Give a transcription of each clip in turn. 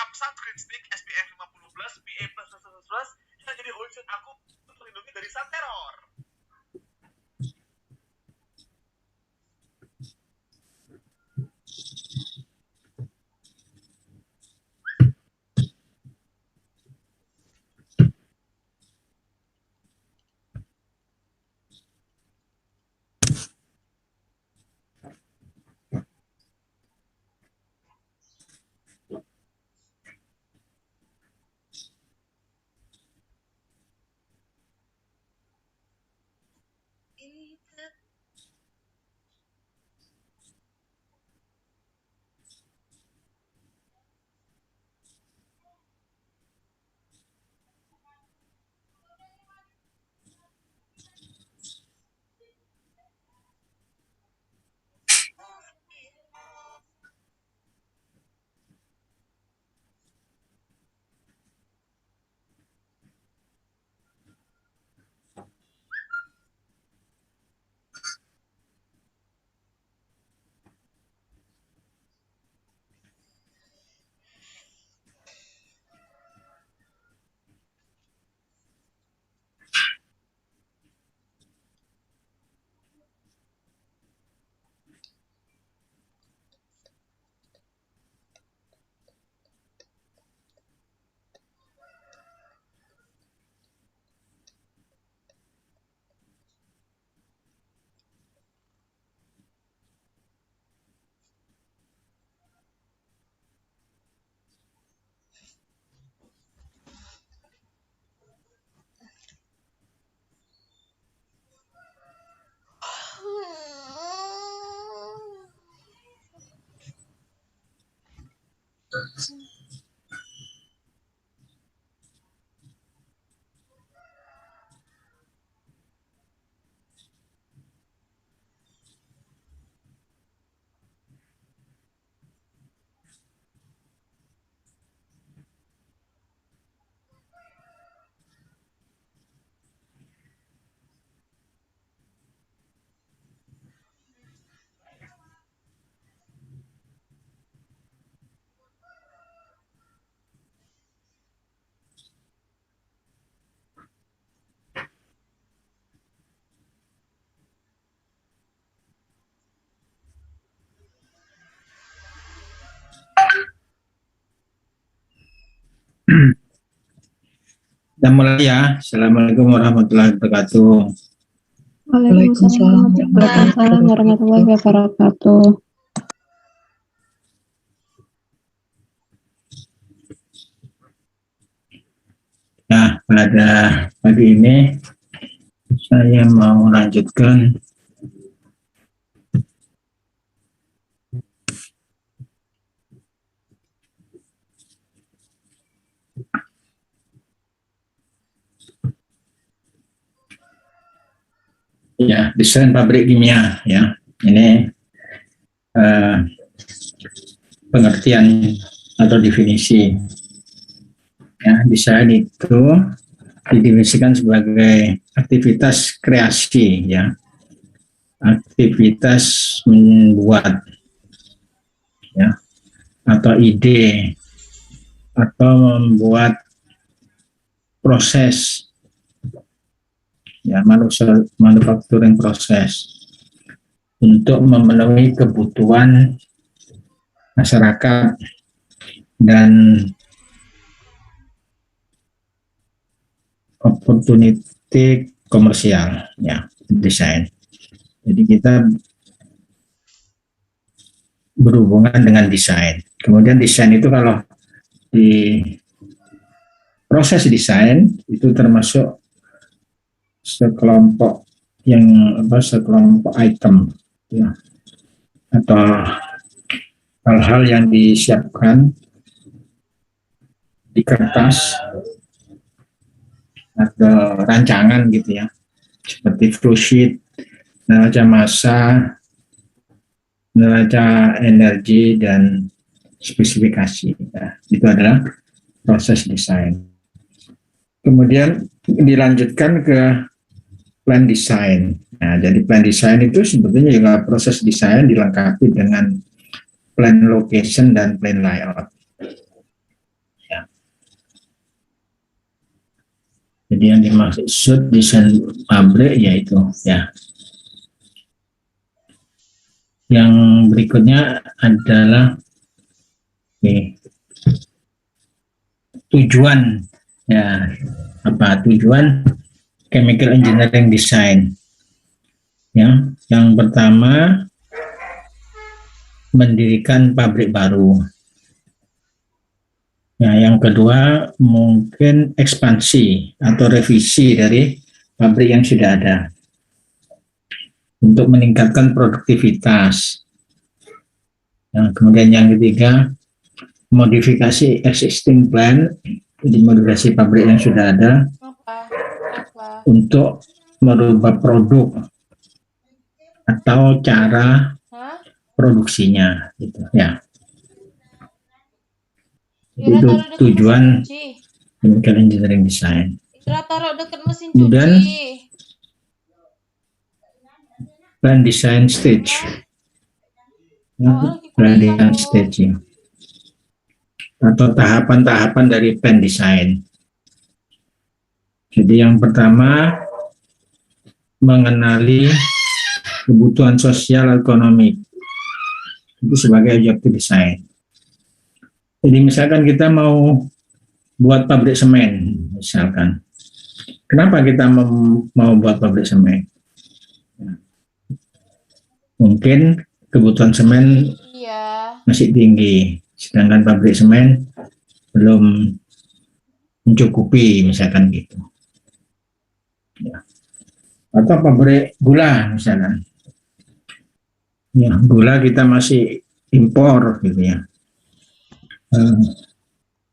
Samsung Green Stick SPF 50+, PA++++, yang jadi wholesale aku untuk melindungi dari sun terror. Kita mulai ya. Assalamualaikum warahmatullahi wabarakatuh. Waalaikumsalam warahmatullahi wabarakatuh. Nah, pada pagi ini saya mau melanjutkan ya, desain pabrik kimia ya. Ini pengertian atau definisi. Ya, desain itu didefinisikan sebagai aktivitas kreasi ya. Aktivitas membuat ya, atau ide atau membuat proses ya, manufacturing proses untuk memenuhi kebutuhan masyarakat dan opportunity komersial ya, desain. Jadi kita berhubungan dengan desain. Kemudian desain itu kalau di proses desain itu termasuk sekelompok sekelompok item ya, atau hal-hal yang disiapkan di kertas atau rancangan gitu ya, seperti flowsheet, neraca massa, neraca energi, dan spesifikasi ya. Itu adalah proses desain. Kemudian dilanjutkan ke plan design. Nah, jadi plan design itu sebetulnya juga proses desain dilengkapi dengan plan location dan plan layout. Jadi yang dimaksud desain pabrik yaitu ya. Yang berikutnya adalah tujuan ya, apa tujuan chemical engineering design ya. Yang pertama, mendirikan pabrik baru ya. Yang kedua, mungkin ekspansi atau revisi dari pabrik yang sudah ada untuk meningkatkan produktivitas. Kemudian yang ketiga, modifikasi existing plant, jadi modifikasi pabrik yang sudah ada untuk merubah produk atau cara produksinya, gitu ya. Itu tujuan chemical engineering design. Kemudian plan design stage, plan design stage ya, atau tahapan-tahapan dari plan design. Jadi yang pertama, mengenali kebutuhan sosial ekonomi, itu sebagai objektif desain. Jadi misalkan kita mau buat pabrik semen, misalkan, kenapa kita mau buat pabrik semen? Mungkin kebutuhan semen masih tinggi, sedangkan pabrik semen belum mencukupi, misalkan gitu. Ya. Atau pabrik gula, misalkan. Ya, gula kita masih impor, gitu ya.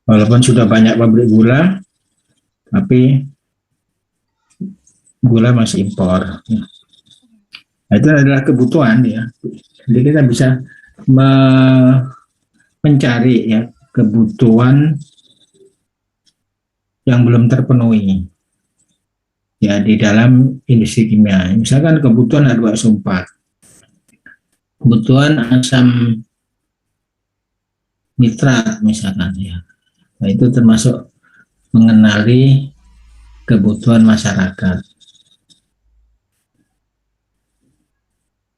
Walaupun sudah banyak pabrik gula, tapi gula masih impor. Ya. Nah, itu adalah kebutuhan ya. Jadi kita bisa mencari ya kebutuhan yang belum terpenuhi ya di dalam industri kimia. Misalkan kebutuhan H2SO4, kebutuhan asam nitrat misalkan ya. Nah, itu termasuk mengenali kebutuhan masyarakat.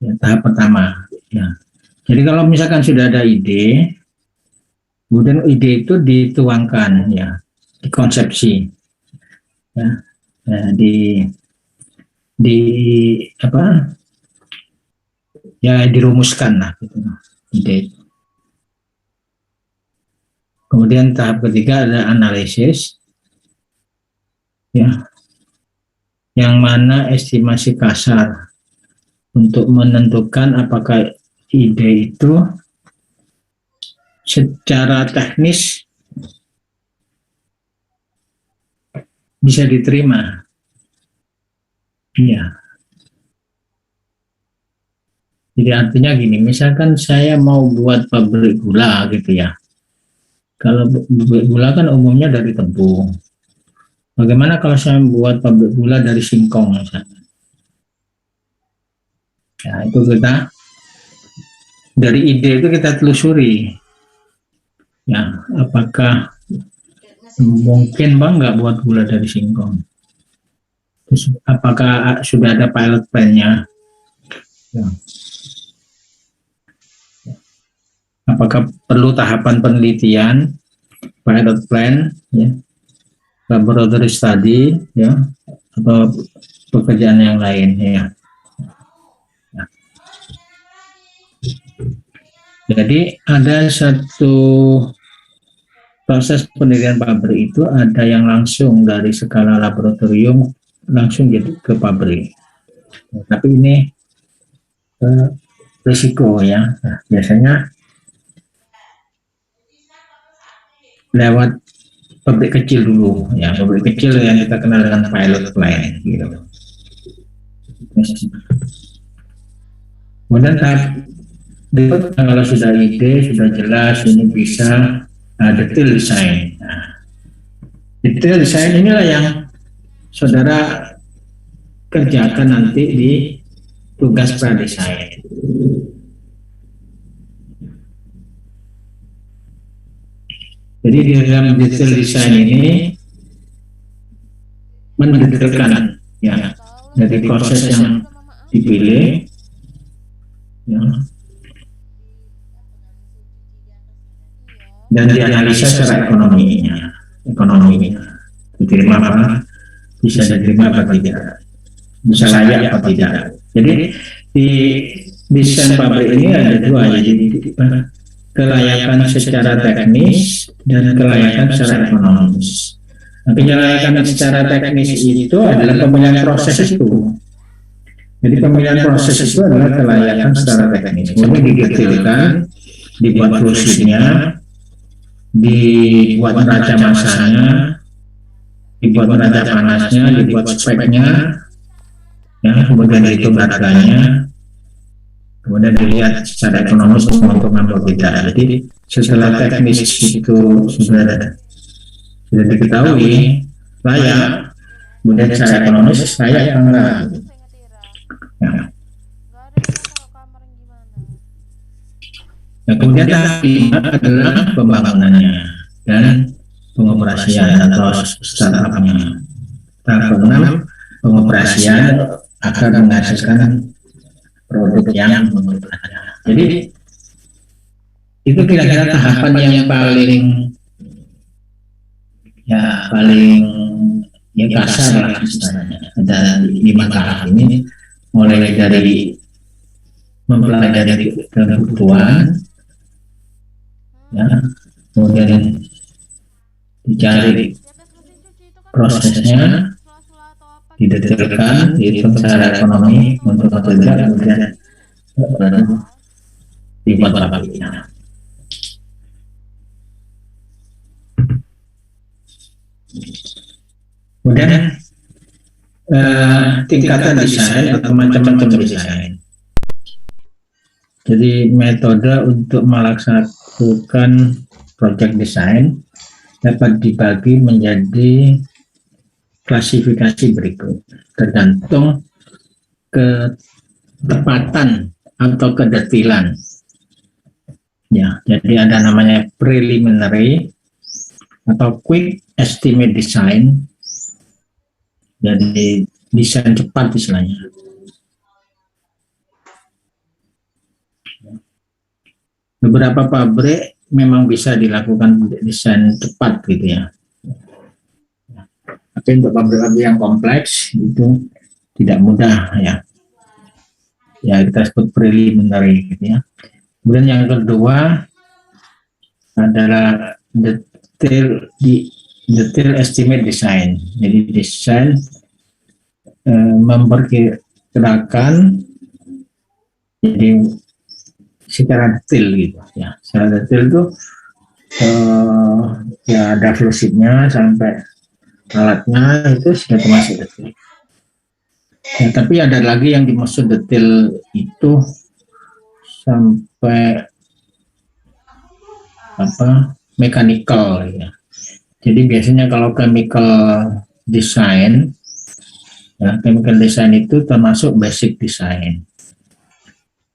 Ya, tahap pertama ya. Jadi kalau misalkan sudah ada ide, kemudian ide itu dituangkan ya, dikonsepsi ya, di apa ya, dirumuskan lah gitu ide. Kemudian tahap ketiga ada analisis ya, yang mana estimasi kasar untuk menentukan apakah ide itu secara teknis bisa diterima. Ya. Jadi artinya gini, misalkan saya mau buat pabrik gula gitu ya. Kalau pabrik gula kan umumnya dari tebu. Bagaimana kalau saya buat pabrik gula dari singkong misalnya? Ya, itu kita dari ide itu kita telusuri. Ya, apakah mungkin bang nggak buat gula dari singkong? Terus, apakah sudah ada pilot plan-nya? Ya. Apakah perlu tahapan penelitian, pilot plan, ya, laboratory study, ya, atau pekerjaan yang lain, ya. Jadi ada satu proses pendirian pabrik itu ada yang langsung dari skala laboratorium langsung gitu ke pabrik. Nah, tapi ini risiko ya. Nah, biasanya lewat pabrik kecil dulu ya, pabrik kecil yang kita kenal dengan pilot plant gitu. Kemudian tahap kalau sudah ide, sudah jelas, ini bisa detail design. Nah, detail design inilah yang saudara kerjakan nanti di tugas pradesain. Jadi di dalam detail design ini mendetailkan ya dari proses yang dipilih ya, dan dianalisa secara ekonominya, diterima apa, bisa diterima apa tidak, bisa layak apa tidak. Jadi di desain pabrik ini ada dua, jadi kelayakan secara teknis dan kelayakan secara ekonomis. Nah, kelayakan secara teknis itu adalah pemilihan proses itu. Jadi pemilihan proses itu adalah kelayakan secara teknis. Kemudian didetailkan, dibuat flowsheet-nya, dibuat neraca masanya, dibuat neraca panasnya, dibuat speknya, ya, kemudian dihitung harganya, kemudian dilihat secara ekonomis menguntungkan atau tidak. Jadi setelah teknis itu sudah diketahui layak, kemudian secara ekonomis layak atau enggak. Nah, kemudian tahap 5 adalah pembangunannya dan pengoperasian atau startupnya. Tahap 6 pengoperasian akan menghasilkan produk yang menguntungkan. Jadi itu kira-kira tahapan yang paling kasar lah istilahnya. Dan 5 tahap ini mulai dari mempelajari kebutuhan, ya, kemudian dicari prosesnya, didetailkan, dihitung secara ekonomi untuk atau tidak, kemudian dibuat pabriknya. Kemudian tingkatan desain atau macam-macam desain. Jadi metode untuk melaksanakan project design dapat dibagi menjadi klasifikasi berikut, tergantung ketepatan atau kedetailan. Ya, jadi ada namanya preliminary atau quick estimate design. Jadi desain cepat istilahnya. Beberapa pabrik memang bisa dilakukan desain cepat gitu ya. Tapi untuk pabrik-pabrik yang kompleks itu tidak mudah ya. Ya kita sebut preliminary gitu ya. Kemudian yang kedua adalah detail estimate design. Jadi desain memperkirakan jadi secara detail gitu ya. Secara detail itu ya ada flowsheet-nya sampai alatnya itu sudah termasuk detail. Ya, tapi ada lagi yang dimaksud detail itu sampai mechanical ya. Jadi biasanya kalau chemical design, ya, chemical design itu termasuk basic design.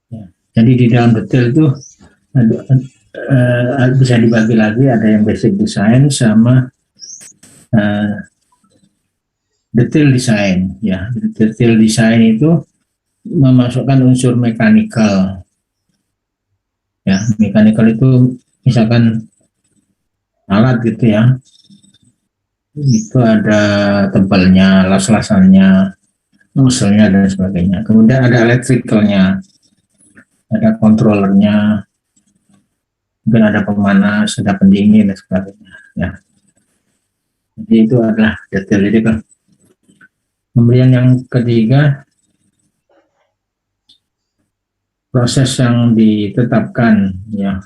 Ya, jadi di dalam detail itu bisa dibagi lagi, ada yang basic design sama detail design. Ya, detail design itu memasukkan unsur mechanical. Ya, mechanical itu misalkan alat gitu ya. Itu ada tebalnya, las-lasannya, nozzle-nya dan sebagainya. Kemudian ada electricalnya, ada controllernya, mungkin ada pemanas, ada pendingin dan sebagainya. Ya. Jadi itu adalah detail. Jadi kan. Kemudian yang ketiga, proses yang ditetapkan ya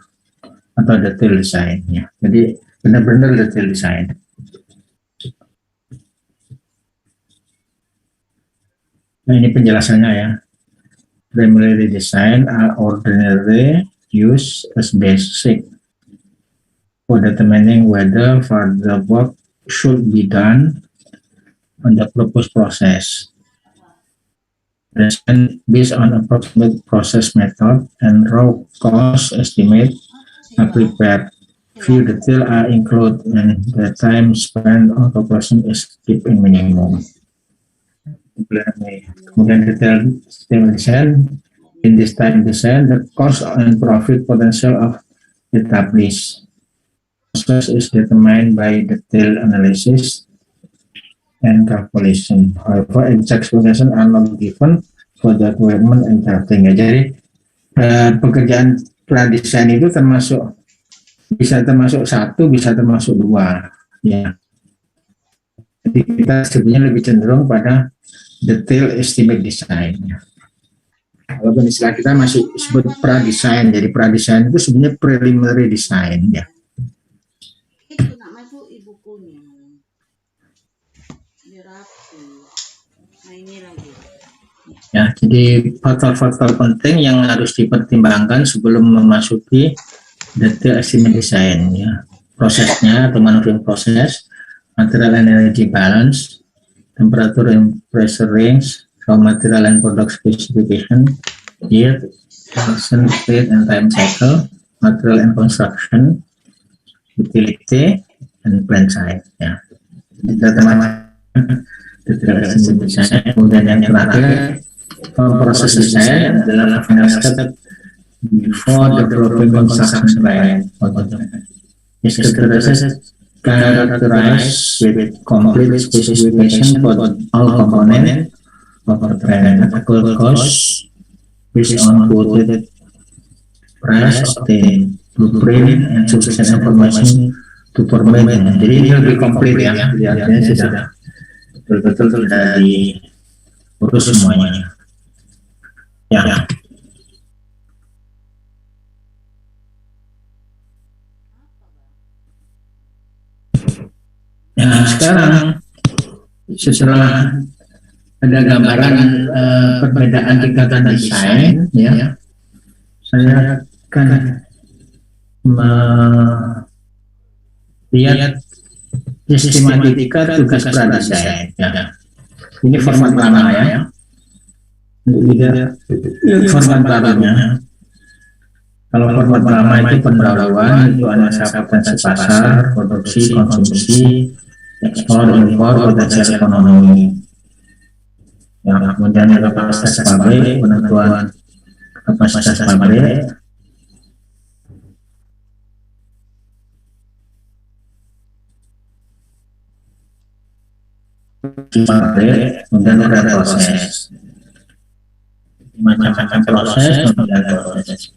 atau detail design ya. Jadi benar-benar detail design. Nah, ini penjelasannya ya. Preliminary design are ordinarily used as basic for determining whether further work should be done on the proposed process. Based on approximate process method and raw cost estimate are prepared few detail are included and the time spent on calculation is kept in minimum. Kemudian detail system design. In this time design, the cost and profit potential of established process is determined by detailed analysis and calculation. However, exact specification are not given for the requirement and drafting. Jadi pekerjaan pradesain itu bisa termasuk satu, bisa termasuk dua. Ya. Jadi kita sebenarnya lebih cenderung pada detail estimate design. Walaupun istilah kita masih disebut pradesain, jadi pradesain itu sebenarnya preliminary design. Ya. Itu nak masuk ibukunya. Dirapi. Nah ini lagi. Ya, jadi faktor-faktor penting yang harus dipertimbangkan sebelum memasuki detail estimate design. Ya. Prosesnya atau maneuvering proses, material and energy balance, temperature and pressure range, raw material and product specification, yield, production rate and time cycle, material and construction, utility, and plant size. Ya. Kita teman-teman detail estimate design. Kemudian yang terakhir, proses desain adalah final step before developing construction plan. This process characterized with complete specification for all components of the plan, actual cost based on quoted price of the blueprint and sufficient information to permit. Jadi ini lebih komplit ya, artinya sudah betul-betul sudah diurus semuanya. Ya. Nah, sekarang setelah ada gambaran perbedaan tingkatan desain, ya, saya akan melihat sistematika tugas pradesain. Ya. Ini format lama ya. Format barunya. Kalau format lama itu pendahuluan, itu analisa potensi pasar, produksi, konsumsi, ekspor, impor, potensial ekonomi. Ya, kemudian kapasitas pabrik, penentuan kapasitas pabrik, kemudian ada proses. Macam-macam proses, kemudian proses.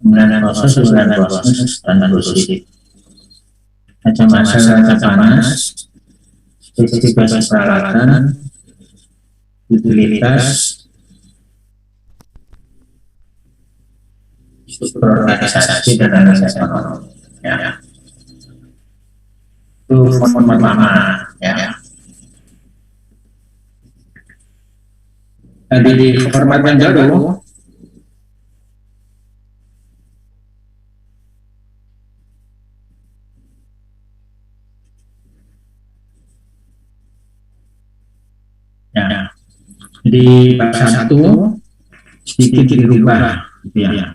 Kemudian proses, dan produksi. Macam masalah panas, spesifikasi peralatan, utilitas, struktur organisasi, dan analisis ekonomi. Ya. Itu format lama. Ya. Di format yang baru, ya, di bab 1 sedikit dirubah, ya.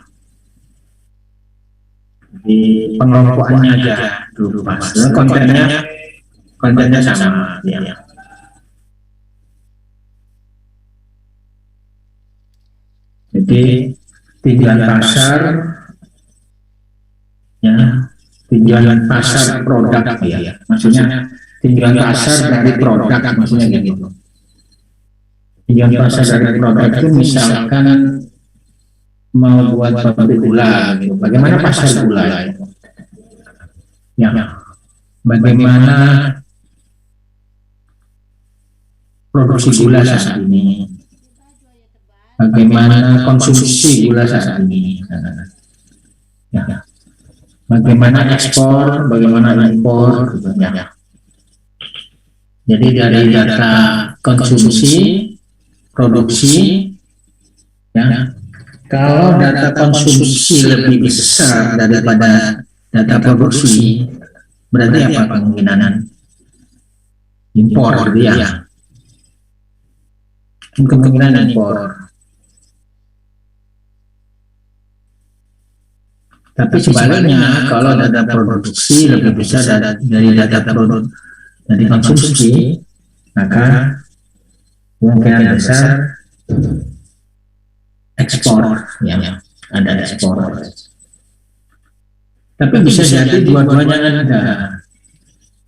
Di pengelompokannya aja dirubah. Kontennya sama, ya. Jadi tinjauan pasar, ya, tinjauan pasar produk, ya. Maksudnya tinjauan pasar dari produk, maksudnya gitu. Tinjauan pasar dari produk itu misalkan mau buat pabrik gula, gitu. Bagaimana pasar gula? Ya, bagaimana produksi gula saat ini? Bagaimana konsumsi gula saat ini? Ya. Bagaimana ekspor, bagaimana impor, ya. Jadi dari data konsumsi, produksi, ya. Kalau data konsumsi lebih besar daripada data produksi, berarti apa kemungkinan impor, gitu ya? Kemungkinan impor. Tapi sebaliknya, kalau data produksi lebih besar dari data dari konsumsi, maka kemungkinan besar ekspor, ya, ada ekspor. Tapi bisa jadi dua-duanya ada.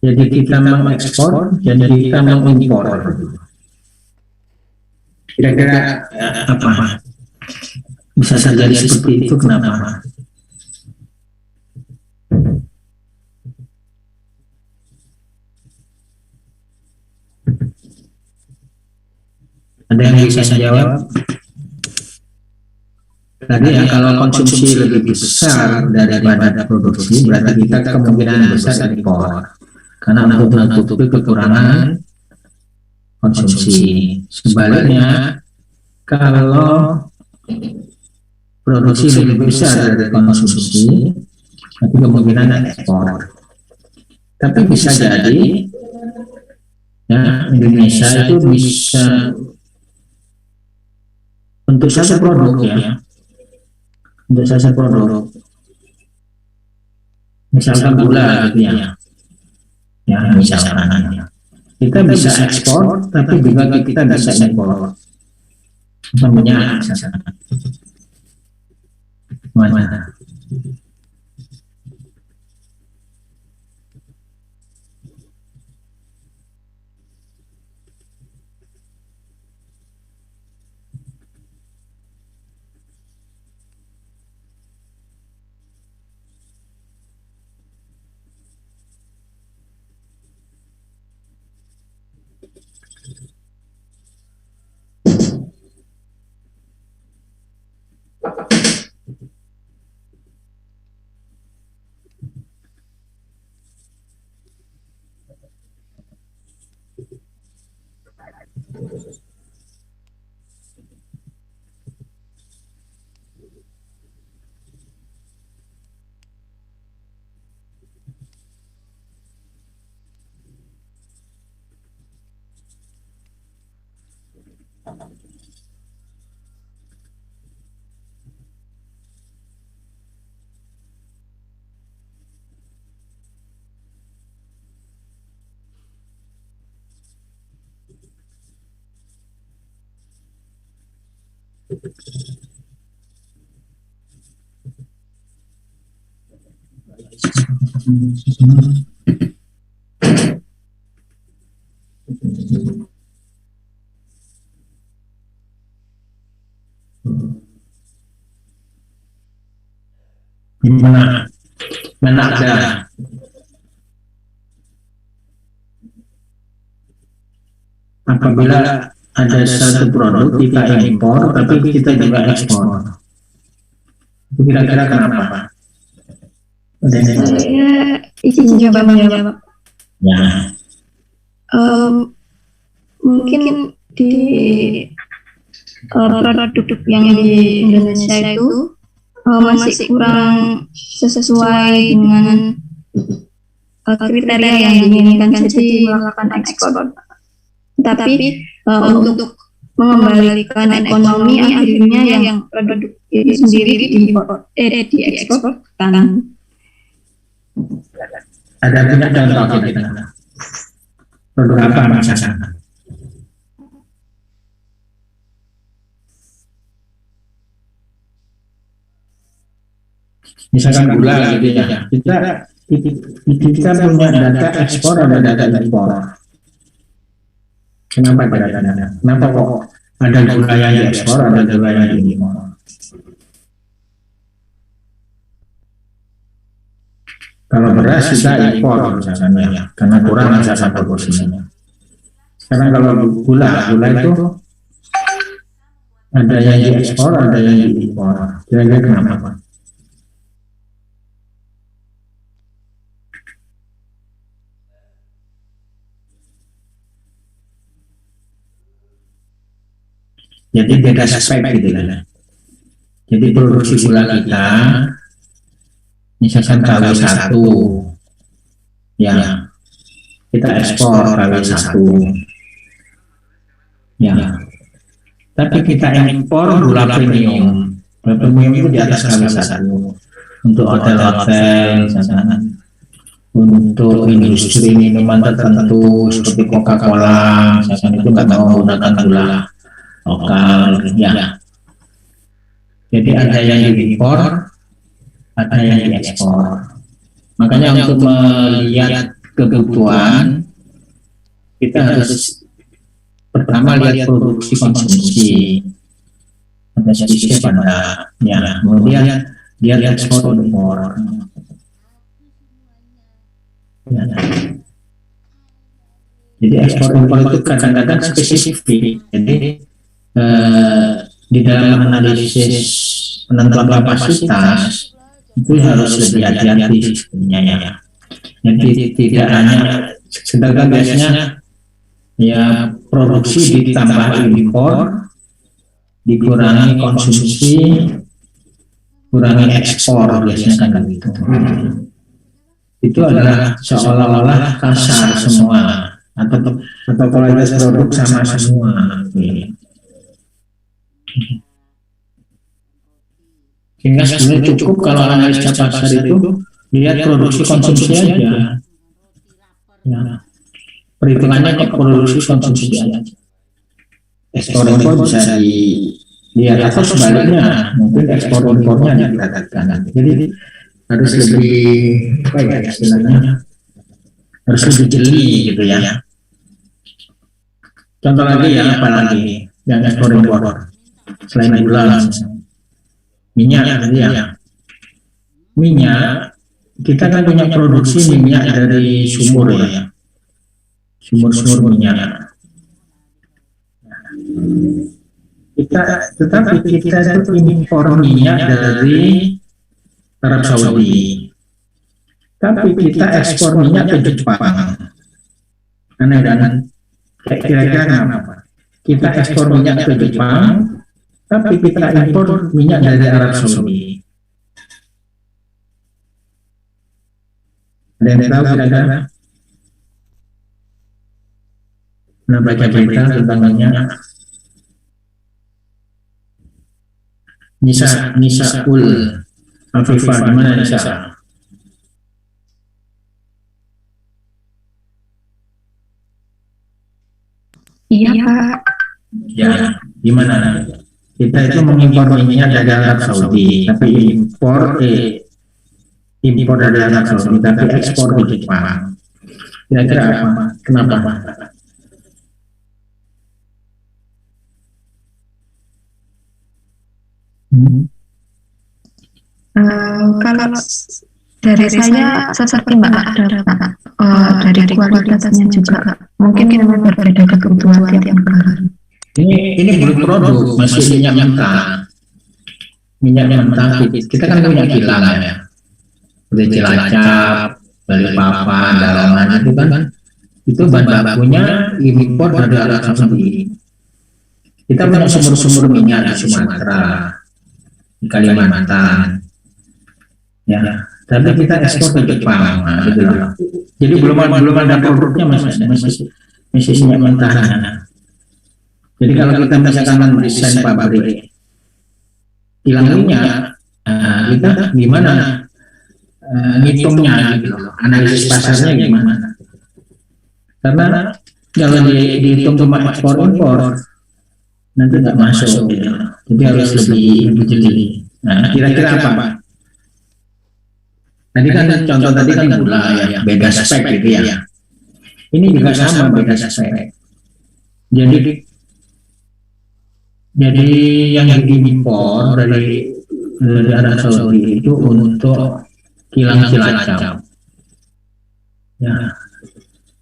Jadi kita mengekspor, jadi kita mengimpor. Kira-kira apa? Bisa terjadi seperti itu, kenapa? Ada yang bisa jawab? Tadi ya, kalau konsumsi lebih besar daripada produksi, berarti kita kemungkinan besar impor. Karena untuk menutupi kekurangan konsumsi. Sebaliknya, kalau produksi lebih besar dari konsumsi, berarti kemungkinan ekspor. Tapi bisa jadi, ya, Indonesia itu bisa untuk satu produk, ya, untuk satu produk, misalkan gula, gitu ya, misalkan kita bisa ekspor, tapi juga kita bisa impor. Namanya mana? Mana ada apabila ada satu produk kita impor tapi kita juga ekspor, itu kira-kira kenapa? Saya izin menjawab. Ya. Mungkin di produk yang di Indonesia itu masih kurang sesuai dengan kriteria yang diinginkan, jadi melakukan ekspor. Tapi untuk mengembalikan ekonomi, akhirnya yang produk itu sendiri diekspor kan. Ada punya contoh kita. Produk apa misalkan? Misalkan gula gitu ya. Kita punya data ekspor, ada data impor. Kenapa ada data? Kenapa kok ada gula yang diekspor, ada gula yang diimpor? Kalau beras kita impor misalnya, ya, karena kurang sasaran proporsinya. Sekarang kalau gula itu ada yang diekspor, ada yang diimpor. Kira-kira kenapa? Jadi beda aspek gitu ya. Jadi produksi gula kita, misalkan KW1, ya, kita ekspor KW1, ya. Tapi kita impor gula premium. Gula premium itu di atas KW1. untuk hotel-hotel misalkan, untuk industri minuman tertentu seperti Coca-Cola misalkan, itu nggak mau menggunakan gula lokal ya. Jadi ada yang diimpor, ada yang diekspor. Makanya untuk melihat kebutuhan, kita harus pertama lihat produksi konsumsi, ada spesies pada ya, kemudian dia ekspor impor. Ya. Jadi ekspor impor itu kadang-kadang spesifik. Jadi di dalam analisis penentuan kapasitas itu harus lebih hati-hati sebenarnya ya. Jadi tidak hanya, sedangkan biasanya ya produksi ditambah impor, dikurangi konsumsi, kurangi ekspor biasanya kan begitu. Itu adalah seolah-olah kasar semua, atau kualitas produk sama semua. Sehingga sebenarnya cukup kalau analis pasar itu lihat produksi konsumsi aja. Ya. Perhitungannya ke produksi konsumsi aja. Ekspor impor bisa dilihat atau sebaliknya, mungkin ekspor impornya diperhatikan. Jadi harus lebih apa ya istilahnya, harus lebih jeli gitu ya. Contoh lagi ya, apa lagi yang ekspor impor selain gula, minyak tadi ya. Minyak kita kan punya produksi minyak dari sumur ya, sumur minyak. Tetapi kita itu impor minyak dari Arab Saudi, tapi kita ekspor minyak ke Jepang. Aneh kan? Kira-kira kenapa? Kita ekspor minyak ke Jepang, tapi kita impor minyak dari Arab Saudi. Ada yang tahu kira-kira? Nah, baca berita tentang minyak. Nisa Ul Afifah, di mana Nisa? Iya Pak. Ya, gimana? Kita itu mengimpor minyak dari Arab Saudi, tapi impor dari Arab Saudi, tapi ekspor di Jepang. Kira-kira apa? Kenapa? Kalau dari saya seperti Mbak ada Pak, dari kualitasnya juga mungkin berbeda kebutuhan tiap negara. Ini belum produk, masih minyak mentah. Minyak mentah kita kan punya kilang ya, seperti Cilacap, Balikpapan, Dalaman itu bahan bakunya impor dari Arab Saudi. Kita punya sumur-sumur minyak di Sumatera, di Kalimantan, ya. Tapi kita ekspor ke Jepang, gitu loh. Jadi belum ada produknya, masih minyak mentah. Jadi kalau kita misalkan mendesain pabrik kilang minyak, kita gimana ngitungnya gitu loh, analisis pasarnya gimana? Karena kalau dihitung cuma ekspor impor nanti nggak masuk gitu. Jadi harus lebih jeli. Nah, kira-kira apa? Tadi kan contoh tadi kan gula ya, beda spek gitu ya. Ini juga sama, beda spek. Jadi yang diimpor dari Arab Saudi itu untuk kilang Cilacap. Ya.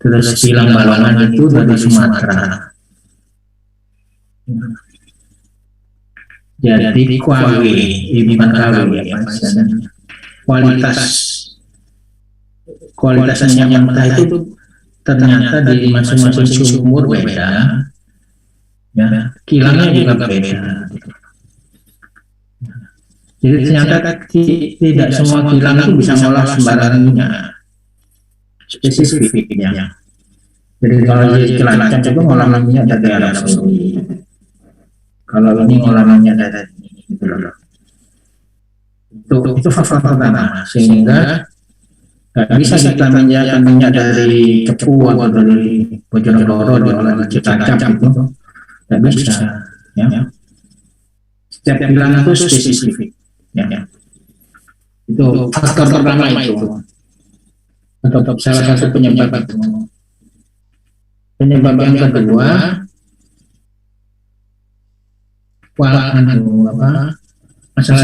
Terus kilang Balongan itu dari Sumatera. Jadi KW, bukan KW ya, kualitas minyak mentah itu ternyata di masing-masing sumur beda, ya, kilangnya juga beda. Jadi ternyata tidak semua kilang itu bisa ngolah sembarang minyak, spesifiknya. Jadi kalau di Cilacap itu ngolah minyak dari Arab Saudi, kalau ini ngolah minyak dari gitu loh. Itu faktor pertama, sehingga nggak bisa kita menjaga minyak dari Cepu atau dari Bojonegoro diolah di Cilacap itu, nggak bisa. Ya. Setiap kilang itu spesifik. Ya. Itu faktor pertama itu, atau salah satu penyebab itu. Penyebab yang kedua, masalah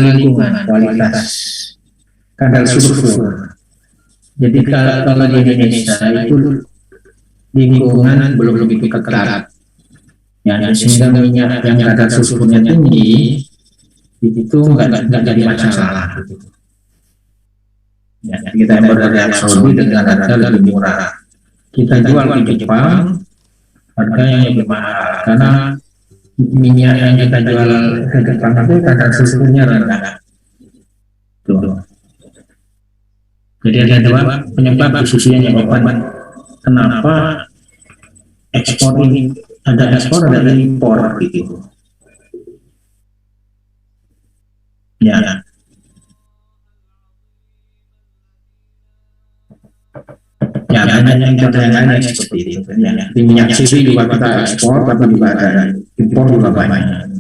lingkungan, kualitas kadar sulfur. Jadi kalau di Indonesia itu lingkungan belum begitu ketat, ya, sehingga minyak yang kadar sulfurnya tinggi itu nggak jadi masalah. Ya, kita impor dari Arab Saudi dengan harga lebih murah. Kita jual di Jepang harga yang lebih mahal karena minyak yang kita jual ke Jepang itu kadar sulfurnya rendah. Tuh. Jadi ada dua penyebab khususnya jawaban kenapa ekspor ini ada ekspor ada impor gitu. Ya. Ya, banyak yang lain seperti itu. Ya. Di minyak siri juga kita ekspor, tapi juga ada impor juga banyak.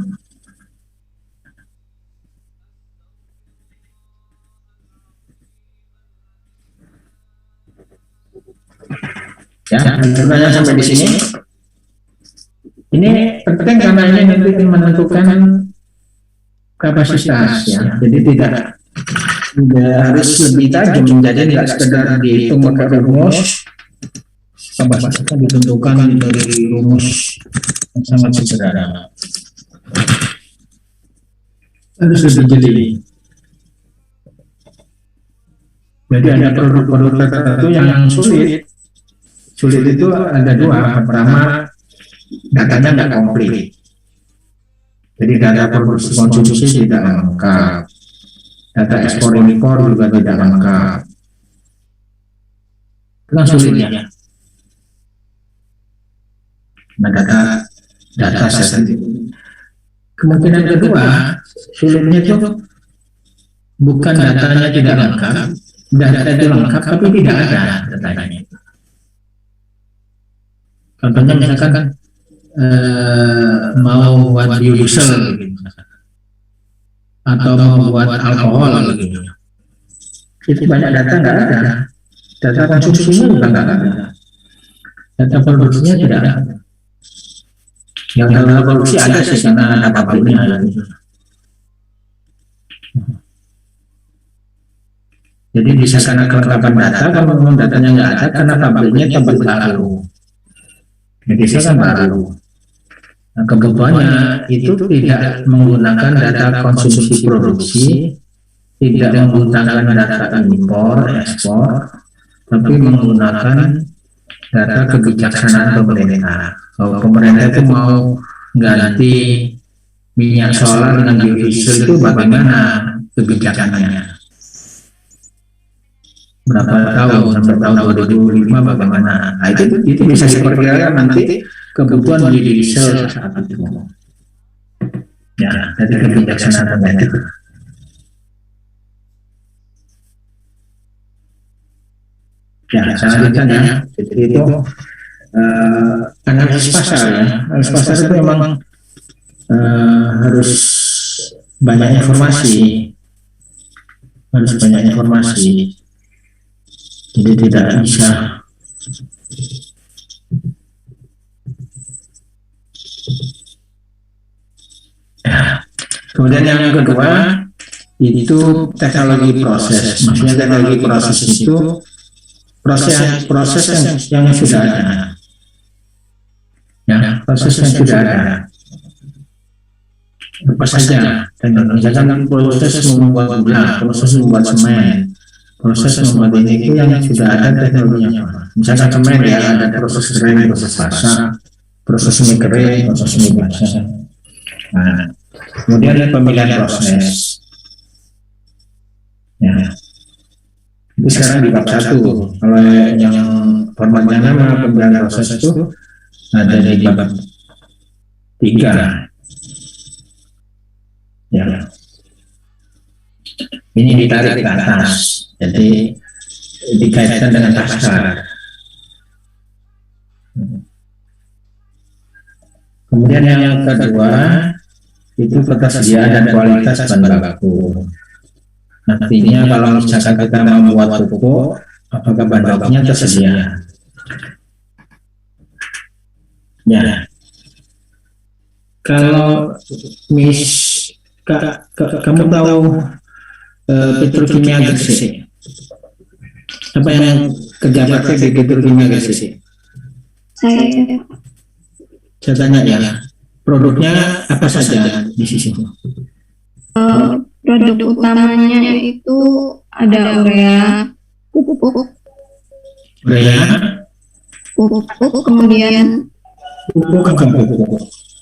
Ya, pertanyaan sampai di sini. Ini penting karena ini nanti menentukan kapasitas, ya. Jadi tidak harus lebih tajam, jadi tidak sekedar dihitung pakai rumus, kapasitasnya ditentukan dari rumus yang sangat sederhana. Harus lebih jeli. Jadi ada produk-produk tertentu yang sulit. Sulit itu ada dua. Pertama, datanya tidak komplit. Jadi data produksi konsumsi tidak lengkap. Data ekspor impor juga tidak lengkap. Itu kan sulitnya. Nah, data sensitif. Kemungkinan kedua, sulitnya itu bukan datanya tidak lengkap, data itu lengkap tapi tidak ada datanya. Contohnya misalkan mau buat biodiesel gitu, atau mau buat alkohol gitu, itu banyak data nggak ada, data konsumsinya juga nggak ada, data produksinya tidak ada. Yang data produksi ada sih karena ada pabriknya ada. Jadi bisa karena kelengkapan data, kalau memang datanya nggak ada karena pabriknya tempat baru. Jadi saya kan baru. Nah, kebutuhannya itu tidak menggunakan data konsumsi produksi, tidak menggunakan data impor, ekspor, tapi menggunakan data kebijaksanaan pemerintah. Kalau pemerintah itu mau ganti minyak solar dengan biodiesel itu bagaimana kebijakannya? Berapa tahun sampai tahun 2005 bagaimana? Nah, itu bisa diperkirakan nanti kebutuhan biodiesel saat itu. Ya, dari kebijaksanaan pemerintah. Ya, selanjutnya, jadi itu analisis pasar ya. Analisis pasar itu memang harus banyak informasi, jadi tidak bisa kemudian yang kedua itu teknologi proses. Maksudnya teknologi proses itu proses yang sudah ada, ya, proses yang sudah ada apa saja. Misalkan proses membuat gula, proses membuat semen, proses membuat ini itu yang sudah ada teknologinya. Misalkan semen ya ada proses kering, proses basah, proses mie kering, proses mie basah. Nah, kemudian pemilihan proses. Ya. Itu sekarang di bab 1. Kalau yang formatnya nama pemilihan proses itu ada di bab 3. Ya. Ini ditarik ke atas, jadi dikaitkan dengan taskar. Kemudian yang kedua itu ketersediaan dan kualitas bahan baku. Artinya kalau misalkan kita mau membuat pupuk, apakah bahan bakunya tersedia? Ya. Kalau kamu tahu Petrokimia Gresik? Apa yang kerja praktek di Petrokimia Gresik? Saya tanya ya, produknya apa saja di situ? Produk utamanya itu ada urea, pupuk, kemudian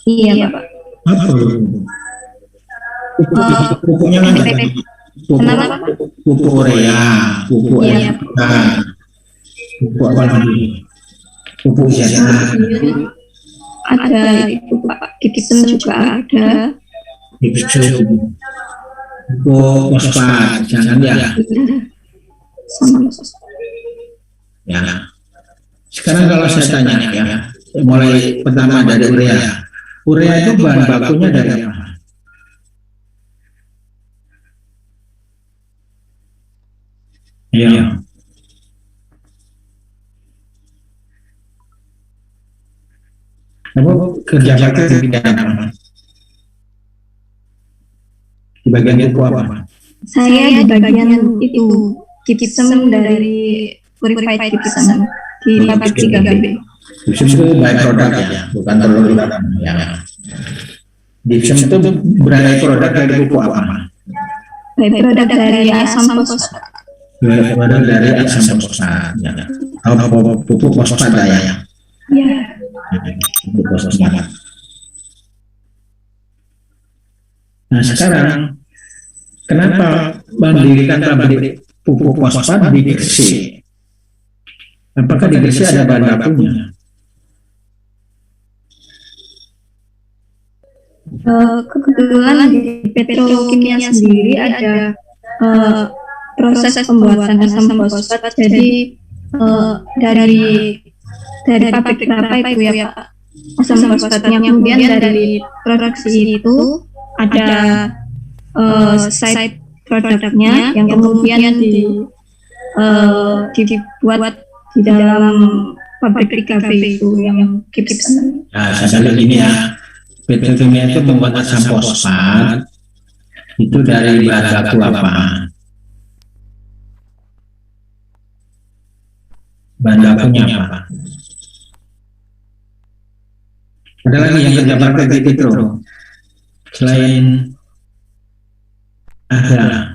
iya Pak. Pupuknya kan pupuk urea, pupuk pupuk apa lagi? Pupuk ada itu Pak, Gibson juga ada. Pupuk fosfat, jangan ya. Ya. Sekarang kalau saya tanya ya, mulai pertama dari urea. Urea itu bahan bakunya dari apa? Iya. Kamu kerja bakti di bidang apa? Di bagian pupuk apa? Saya di bagian itu Gibson dari Purified Gibson di pabrik 3B. Gibson itu by product ya, bukan produk ya. Gibson itu berai produk dari pupuk apa? By produk dari asam fosfat. Berai produk dari asam fosfat. Ya. Pupuk fosfat ya. Iya. Pupuk fosfat. Nah sekarang kenapa mendirikan pabrik pupuk fosfat di Gresik? Apakah di Gresik ada bahan bakunya? Kebetulan di Petrokimia sendiri ada proses pembuatan asam fosfat. Jadi dari pabrik kelapa itu ya Pak, asam fosfatnya. Kemudian dari produksi itu ada side produknya yang kemudian dibuat di dalam pabrik 3B itu yang Gibson. Nah, saya ini ya, Petrokimia itu membuat asam fosfat itu dari bahan baku apa? Bahan bakunya apa? Ada lagi yang kerja praktek di Petro selain ada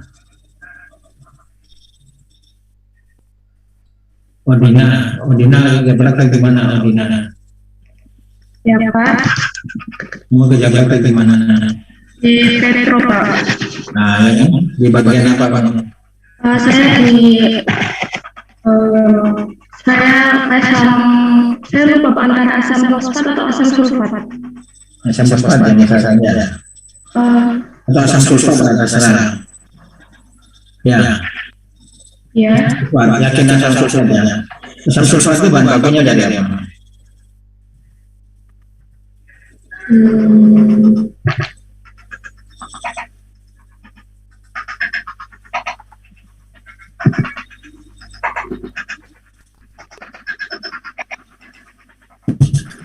Odina kerja praktek di mana Odina? Ya Pak, Mau kerja praktek di mana? di Petro Pak. Nah, ya, di bagian apa Pak? Saya lupa Pak, antara asam fosfat atau asam sulfat. Asam fosfat yang misalnya ada. Atau asam sulfat ada terserah. Ya. Ya. Wah, yakin asam sulfat ya. Asam sulfat itu bahan bakunya dari apa?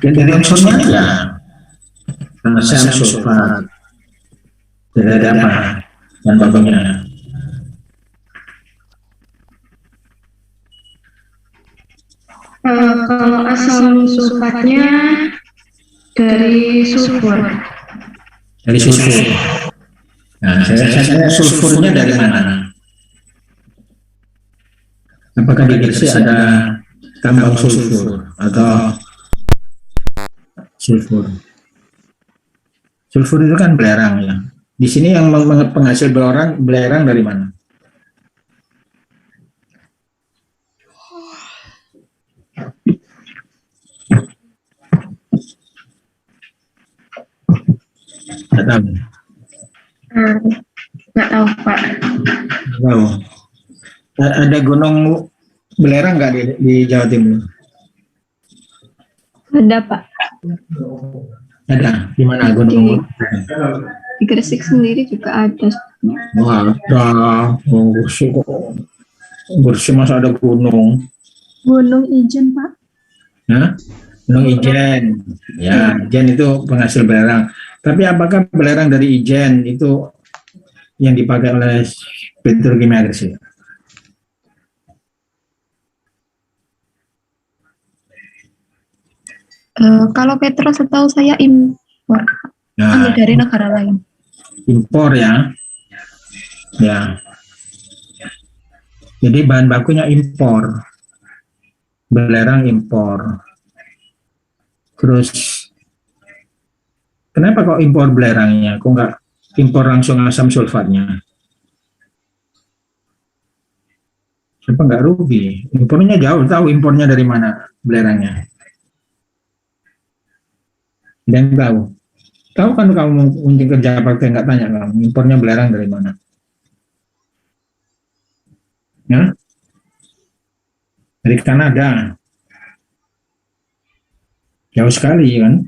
Dari unsurnya ya. Asam sulfat. Dari apa? Bahan bakunya. Kalau asam sulfatnya dari sulfur. Dari sulfur. Nah, saya sulfurnya dari mana? Apakah di Gresik ada tambang sulfur atau sulfur? Sulfur itu kan belerang ya. Di sini yang penghasil belerang dari mana? Nggak tahu Pak. Tahu. Ada gunung belerang nggak di Jawa Timur? Ada Pak. Ada. Di mana gunung? Di Gresik sendiri juga ada. Wah, ada. Gresik kok. Gresik masa ada gunung? Gunung Ijen Pak. Hah? Gunung Ijen. Ya, Ijen itu penghasil belerang. Tapi apakah belerang dari Ijen itu yang dipakai oleh Petrokimia Gresik? Kalau Petro setahu saya impor, ambil Nah, dari negara lain. impor ya. Ya. Jadi bahan bakunya impor. Belerang impor. Terus kenapa kok impor belerangnya? Kok nggak impor langsung asam sulfatnya? Siapa nggak rugi? Impornya jauh, tahu impornya dari mana belerangnya? Dan tahu. Tahu kan kamu mungkin kerja pakai nggak tanya kamu impornya belerang dari mana? Ya? Dari Kanada. Jauh sekali kan?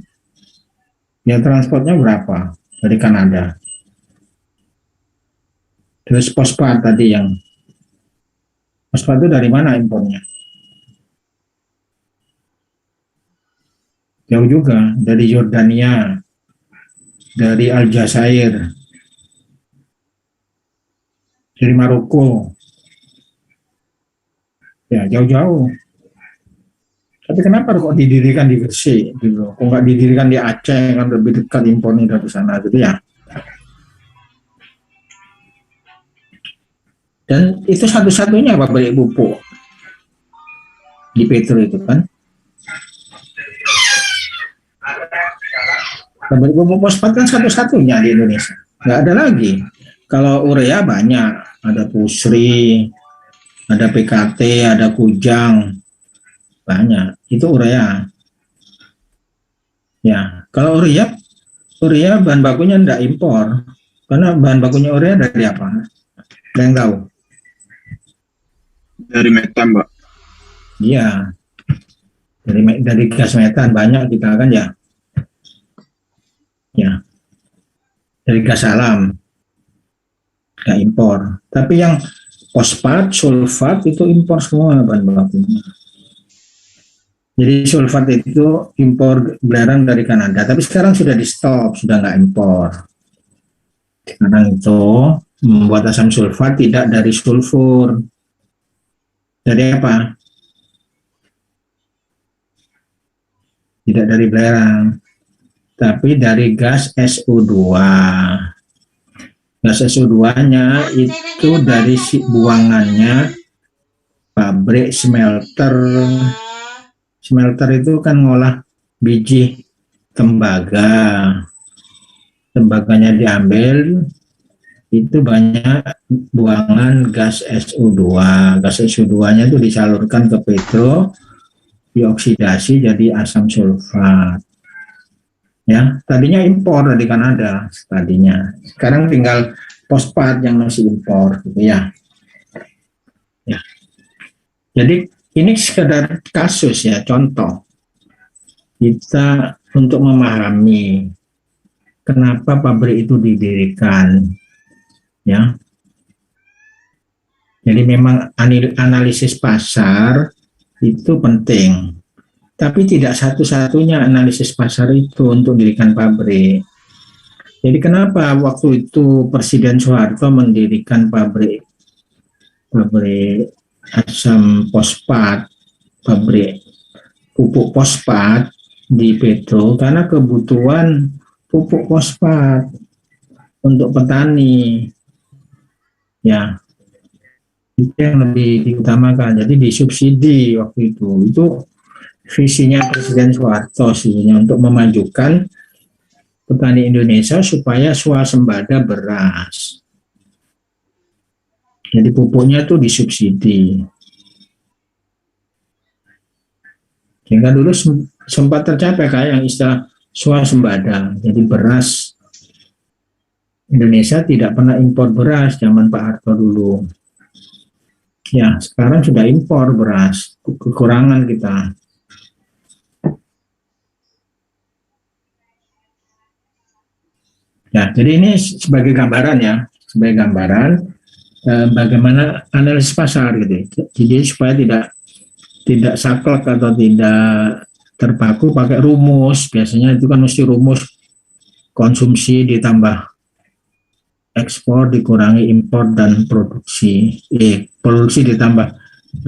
Ya transportnya berapa dari Kanada? Terus fosfat tadi yang fosfat itu dari mana impornya? Jauh juga, dari Yordania, dari Aljazair, dari Maroko. Ya jauh-jauh. Tapi kenapa kok didirikan di Gresik gitu? Kok nggak didirikan di Aceh kan lebih dekat impornya dari sana gitu ya? Dan itu satu-satunya pabrik pupuk di Petro itu kan. Pabrik pupuk fosfat kan satu-satunya di Indonesia. Nggak ada lagi. Kalau urea banyak, ada Pusri, ada PKT, ada Kujang, banyak. Itu urea. Ya, kalau urea bahan bakunya tidak impor. Karena bahan bakunya urea dari apa? Ada yang tahu? Dari metan, Mbak. Iya, dari gas metan banyak kita kan ya. Ya, dari gas alam, nggak impor. Tapi yang fosfat, sulfat itu impor semua bahan bakunya. Jadi sulfat itu impor belerang dari Kanada, tapi sekarang sudah di stop, sudah nggak impor. Sekarang itu membuat asam sulfat tidak dari sulfur. Dari apa? Tidak dari belerang, tapi dari gas SO2. Gas SO2-nya itu dari buangannya pabrik smelter. Smelter itu kan ngolah biji tembaga. Tembaganya diambil, itu banyak buangan gas SO2. Gas SO2-nya itu disalurkan ke Petro, dioksidasi jadi asam sulfat. Ya, tadinya impor dari Kanada tadinya. Sekarang tinggal fosfat yang masih impor gitu ya. Ya. Jadi ini sekedar kasus ya, contoh. Kita untuk memahami kenapa pabrik itu didirikan. Ya. Jadi memang analisis pasar itu penting. Tapi tidak satu-satunya analisis pasar itu untuk mendirikan pabrik. Jadi kenapa waktu itu Presiden Soeharto mendirikan pabrik asam fosfat, pabrik pupuk fosfat di Petro, karena kebutuhan pupuk fosfat untuk petani. Ya, itu yang lebih diutamakan. Jadi disubsidi waktu itu. Itu visinya Presiden Soeharto sebenarnya untuk memajukan petani Indonesia supaya swasembada beras. Jadi pupuknya itu disubsidi. Sehingga dulu sempat tercapai kayak yang istilah swasembada. Jadi beras Indonesia tidak pernah impor beras zaman Pak Harto dulu. Ya, sekarang sudah impor beras, kekurangan kita. Ya, jadi ini sebagai gambaran ya, sebagai gambaran bagaimana analisis pasar gitu. Jadi supaya tidak saklek atau tidak terpaku pakai rumus. Biasanya itu kan mesti rumus konsumsi ditambah ekspor dikurangi impor dan produksi. Produksi ditambah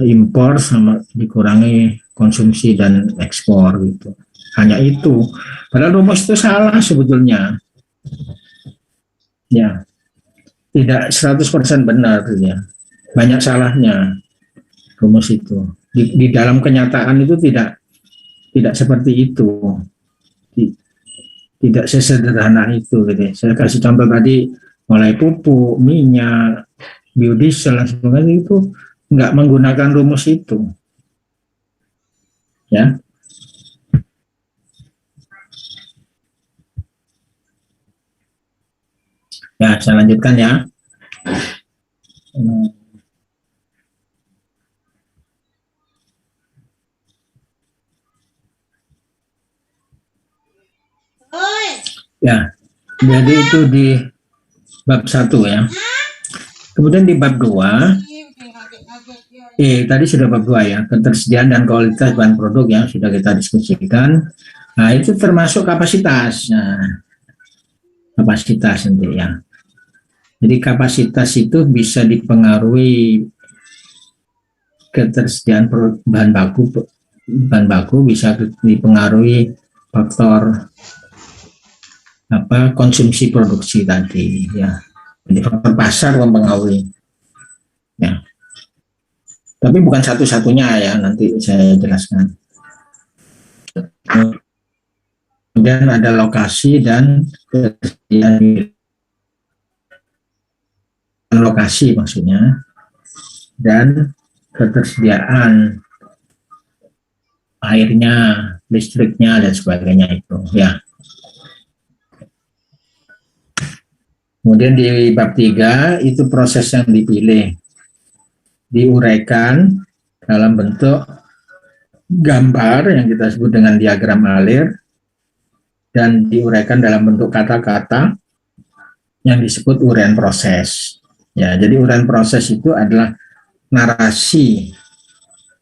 impor sama dikurangi konsumsi dan ekspor gitu. Hanya itu. Padahal rumus itu salah sebetulnya. Ya, tidak 100% benar ya. Banyak salahnya rumus itu. Di dalam kenyataan itu tidak seperti itu. Tidak sesederhana itu gitu. Saya kasih contoh tadi mulai pupuk, minyak, biodiesel dan sebagainya itu nggak menggunakan rumus itu. Ya. Ya, saya lanjutkan ya. Ya, jadi itu di bab 1 ya. Kemudian di bab 2, tadi sudah bab 2 ya, ketersediaan dan kualitas bahan produk yang sudah kita diskusikan. Nah, itu termasuk kapasitas. Nah, kapasitas nanti ya. Jadi kapasitas itu bisa dipengaruhi ketersediaan bahan baku bisa dipengaruhi faktor konsumsi produksi tadi ya. Jadi faktor pasar mempengaruhi ya. Tapi bukan satu-satunya ya, nanti saya jelaskan. Kemudian ada lokasi dan ketersediaan lokasi maksudnya, dan ketersediaan airnya, listriknya dan sebagainya itu ya. Kemudian di bab 3 itu proses yang dipilih diuraikan dalam bentuk gambar yang kita sebut dengan diagram alir dan diuraikan dalam bentuk kata-kata yang disebut uraian proses. Ya, jadi uraian proses itu adalah narasi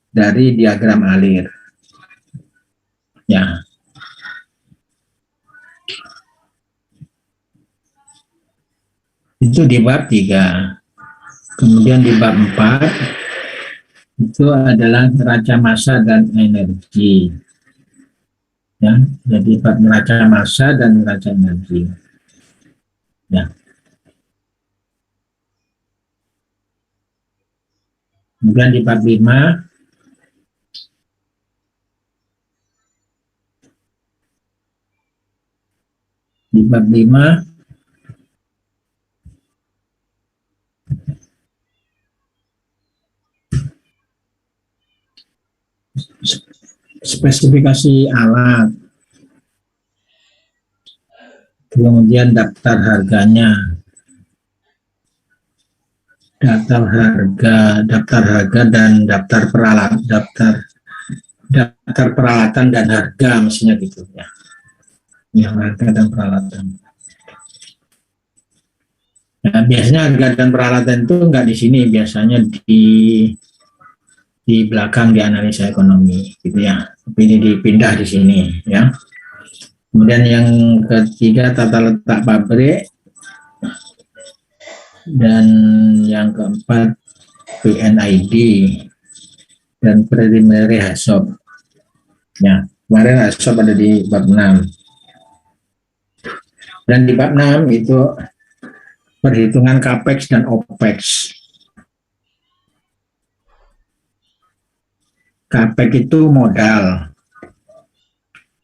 dari diagram alir. Ya. Itu di bab 3. Kemudian di bab 4 itu adalah neraca massa dan energi. Ya, jadi bab neraca massa dan neraca energi. Ya. Kemudian di bab 5 spesifikasi alat, kemudian daftar harganya, daftar harga dan daftar peralatan dan harga mestinya gitu ya. Ya, harga dan peralatan. Nah, biasanya harga dan peralatan itu enggak di sini, biasanya di belakang di analisa ekonomi gitu ya. Tapi ini dipindah di sini ya. Kemudian yang ketiga tata letak pabrik, dan yang keempat PNID dan preliminary HACCP. Ya, kemarin HACCP ada di bab 6. Dan di bab 6 itu perhitungan CAPEX dan OPEX. CAPEX itu modal,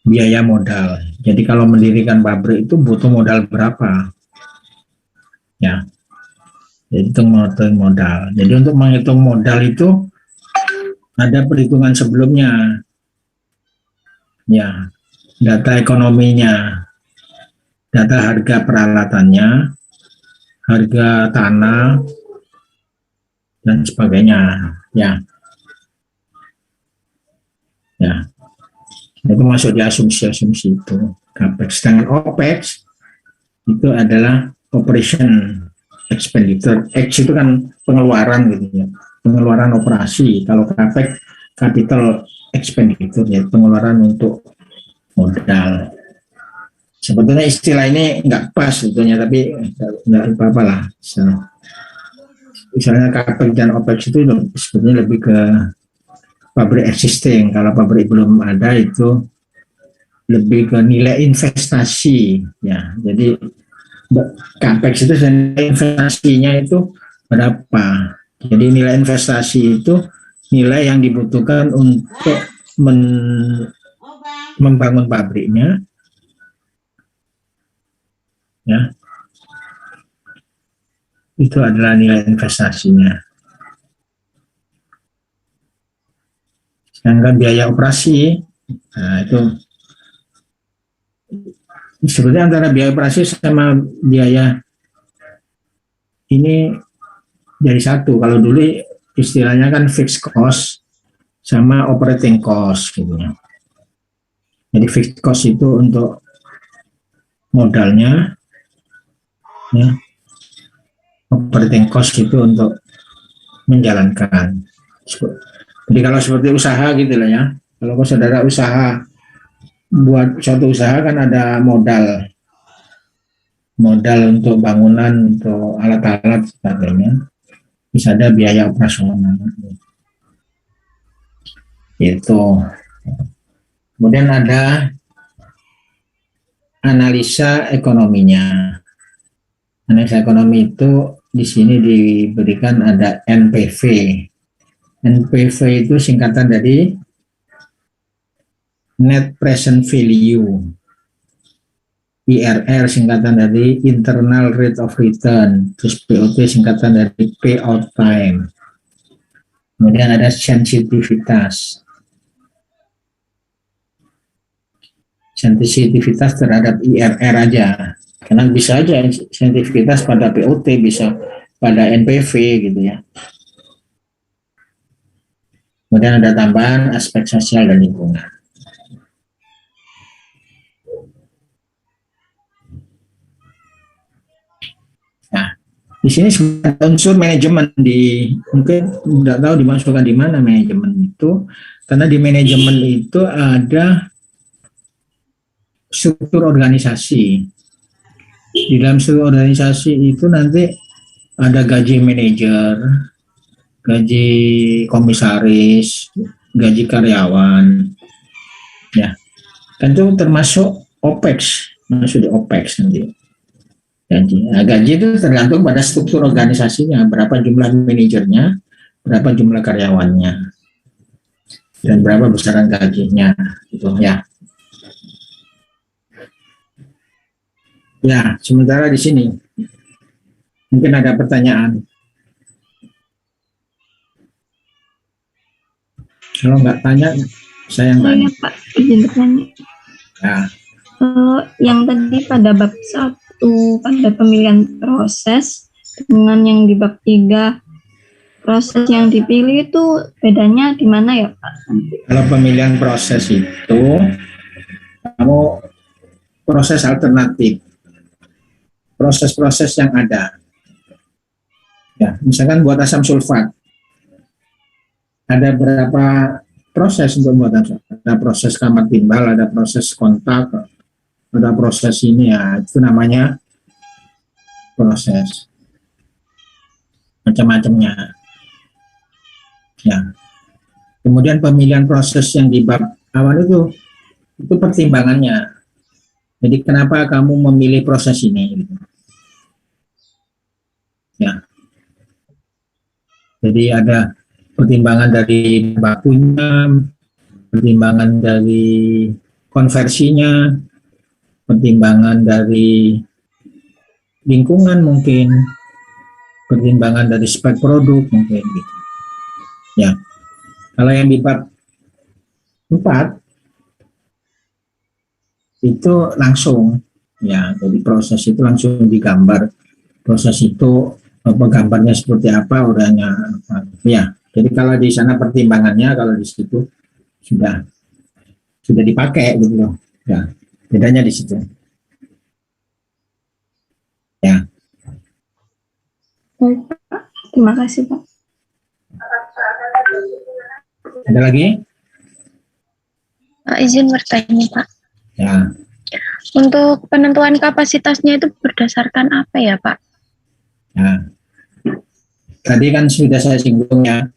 biaya modal. Jadi kalau mendirikan pabrik itu butuh modal berapa? Ya, jadi itu menghitung modal. Jadi untuk menghitung modal itu ada perhitungan sebelumnya. Ya, data ekonominya, data harga peralatannya, harga tanah, dan sebagainya. Ya, ya, itu masuk di asumsi-asumsi itu. CAPEX. Sedangkan OPEX itu adalah operation expenditure. X itu kan pengeluaran gitu ya, pengeluaran operasi. Kalau CAPEX capital expenditure ya, pengeluaran untuk modal. Sebetulnya istilah ini nggak pas sebetulnya, tapi nggak apa-apa lah. Misalnya CAPEX dan OPEX itu sebetulnya lebih ke pabrik existing. Kalau pabrik belum ada itu lebih ke nilai investasi ya. Jadi CAPEX itu investasinya itu berapa. Jadi nilai investasi itu nilai yang dibutuhkan untuk membangun pabriknya ya, itu adalah nilai investasinya. Sedangkan biaya operasi, nah itu sebetulnya antara biaya operasi sama biaya ini jadi satu. Kalau dulu istilahnya kan fixed cost sama operating cost gitu ya. Jadi fixed cost itu untuk modalnya, ya. Operating cost itu untuk menjalankan. Jadi kalau seperti usaha gitu lah ya. Kalau saudara usaha, buat suatu usaha kan ada modal untuk bangunan, untuk alat-alat sebagainya. Bisa ada biaya operasional. Itu. Kemudian ada analisa ekonominya. Analisa ekonomi itu di sini diberikan ada NPV. NPV itu singkatan dari Net Present Value. IRR singkatan dari Internal Rate of Return. Terus POT singkatan dari Payout Time. Kemudian ada sensitivitas. Sensitivitas terhadap IRR aja. Karena bisa aja sensitivitas pada POT, bisa pada NPV gitu ya. Kemudian ada tambahan aspek sosial dan lingkungan. Nah, di sini unsur manajemen mungkin tidak tahu dimasukkan di mana manajemen itu, karena di manajemen itu ada struktur organisasi. Di dalam struktur organisasi itu nanti ada gaji manajer, gaji komisaris, gaji karyawan, ya. Kan itu termasuk OPEX, masuk di OPEX nanti. Gaji. Nah, gaji itu tergantung pada struktur organisasinya, berapa jumlah manajernya, berapa jumlah karyawannya, dan berapa besaran gajinya, gitu ya. Ya, sementara di sini mungkin ada pertanyaan. Kalau nggak tanya, saya yang tanya. Iya Pak, izin bertanya. Ya. Yang tadi pada bab 1 pada pemilihan proses dengan yang di bab 3 proses yang dipilih itu bedanya di mana ya Pak? Kalau pemilihan proses itu kamu proses alternatif, proses-proses yang ada. Ya, misalkan buat asam sulfat, ada berapa proses untuk buat asam? Ada proses kamar timbal, ada proses kontak, ada proses ini ya, itu namanya proses. Macam-macamnya. Ya. Kemudian pemilihan proses yang di bab awal itu pertimbangannya. Jadi kenapa kamu memilih proses ini? Ya. Jadi ada pertimbangan dari bakunya, pertimbangan dari konversinya, pertimbangan dari lingkungan mungkin, pertimbangan dari spek produk mungkin gitu. Ya. Kalau yang di bab 4 itu langsung ya, jadi proses itu langsung digambar proses itu apa gambarnya seperti apa uraiannya apa. Ya, jadi kalau di sana pertimbangannya, kalau di situ sudah dipakai gitu loh. Ya, bedanya di situ. Ya. Baik, Pak. Terima kasih, Pak. Ada lagi? Pak, izin bertanya, Pak. Ya. Untuk penentuan kapasitasnya itu berdasarkan apa ya, Pak? Nah, tadi kan sudah saya singgung ya,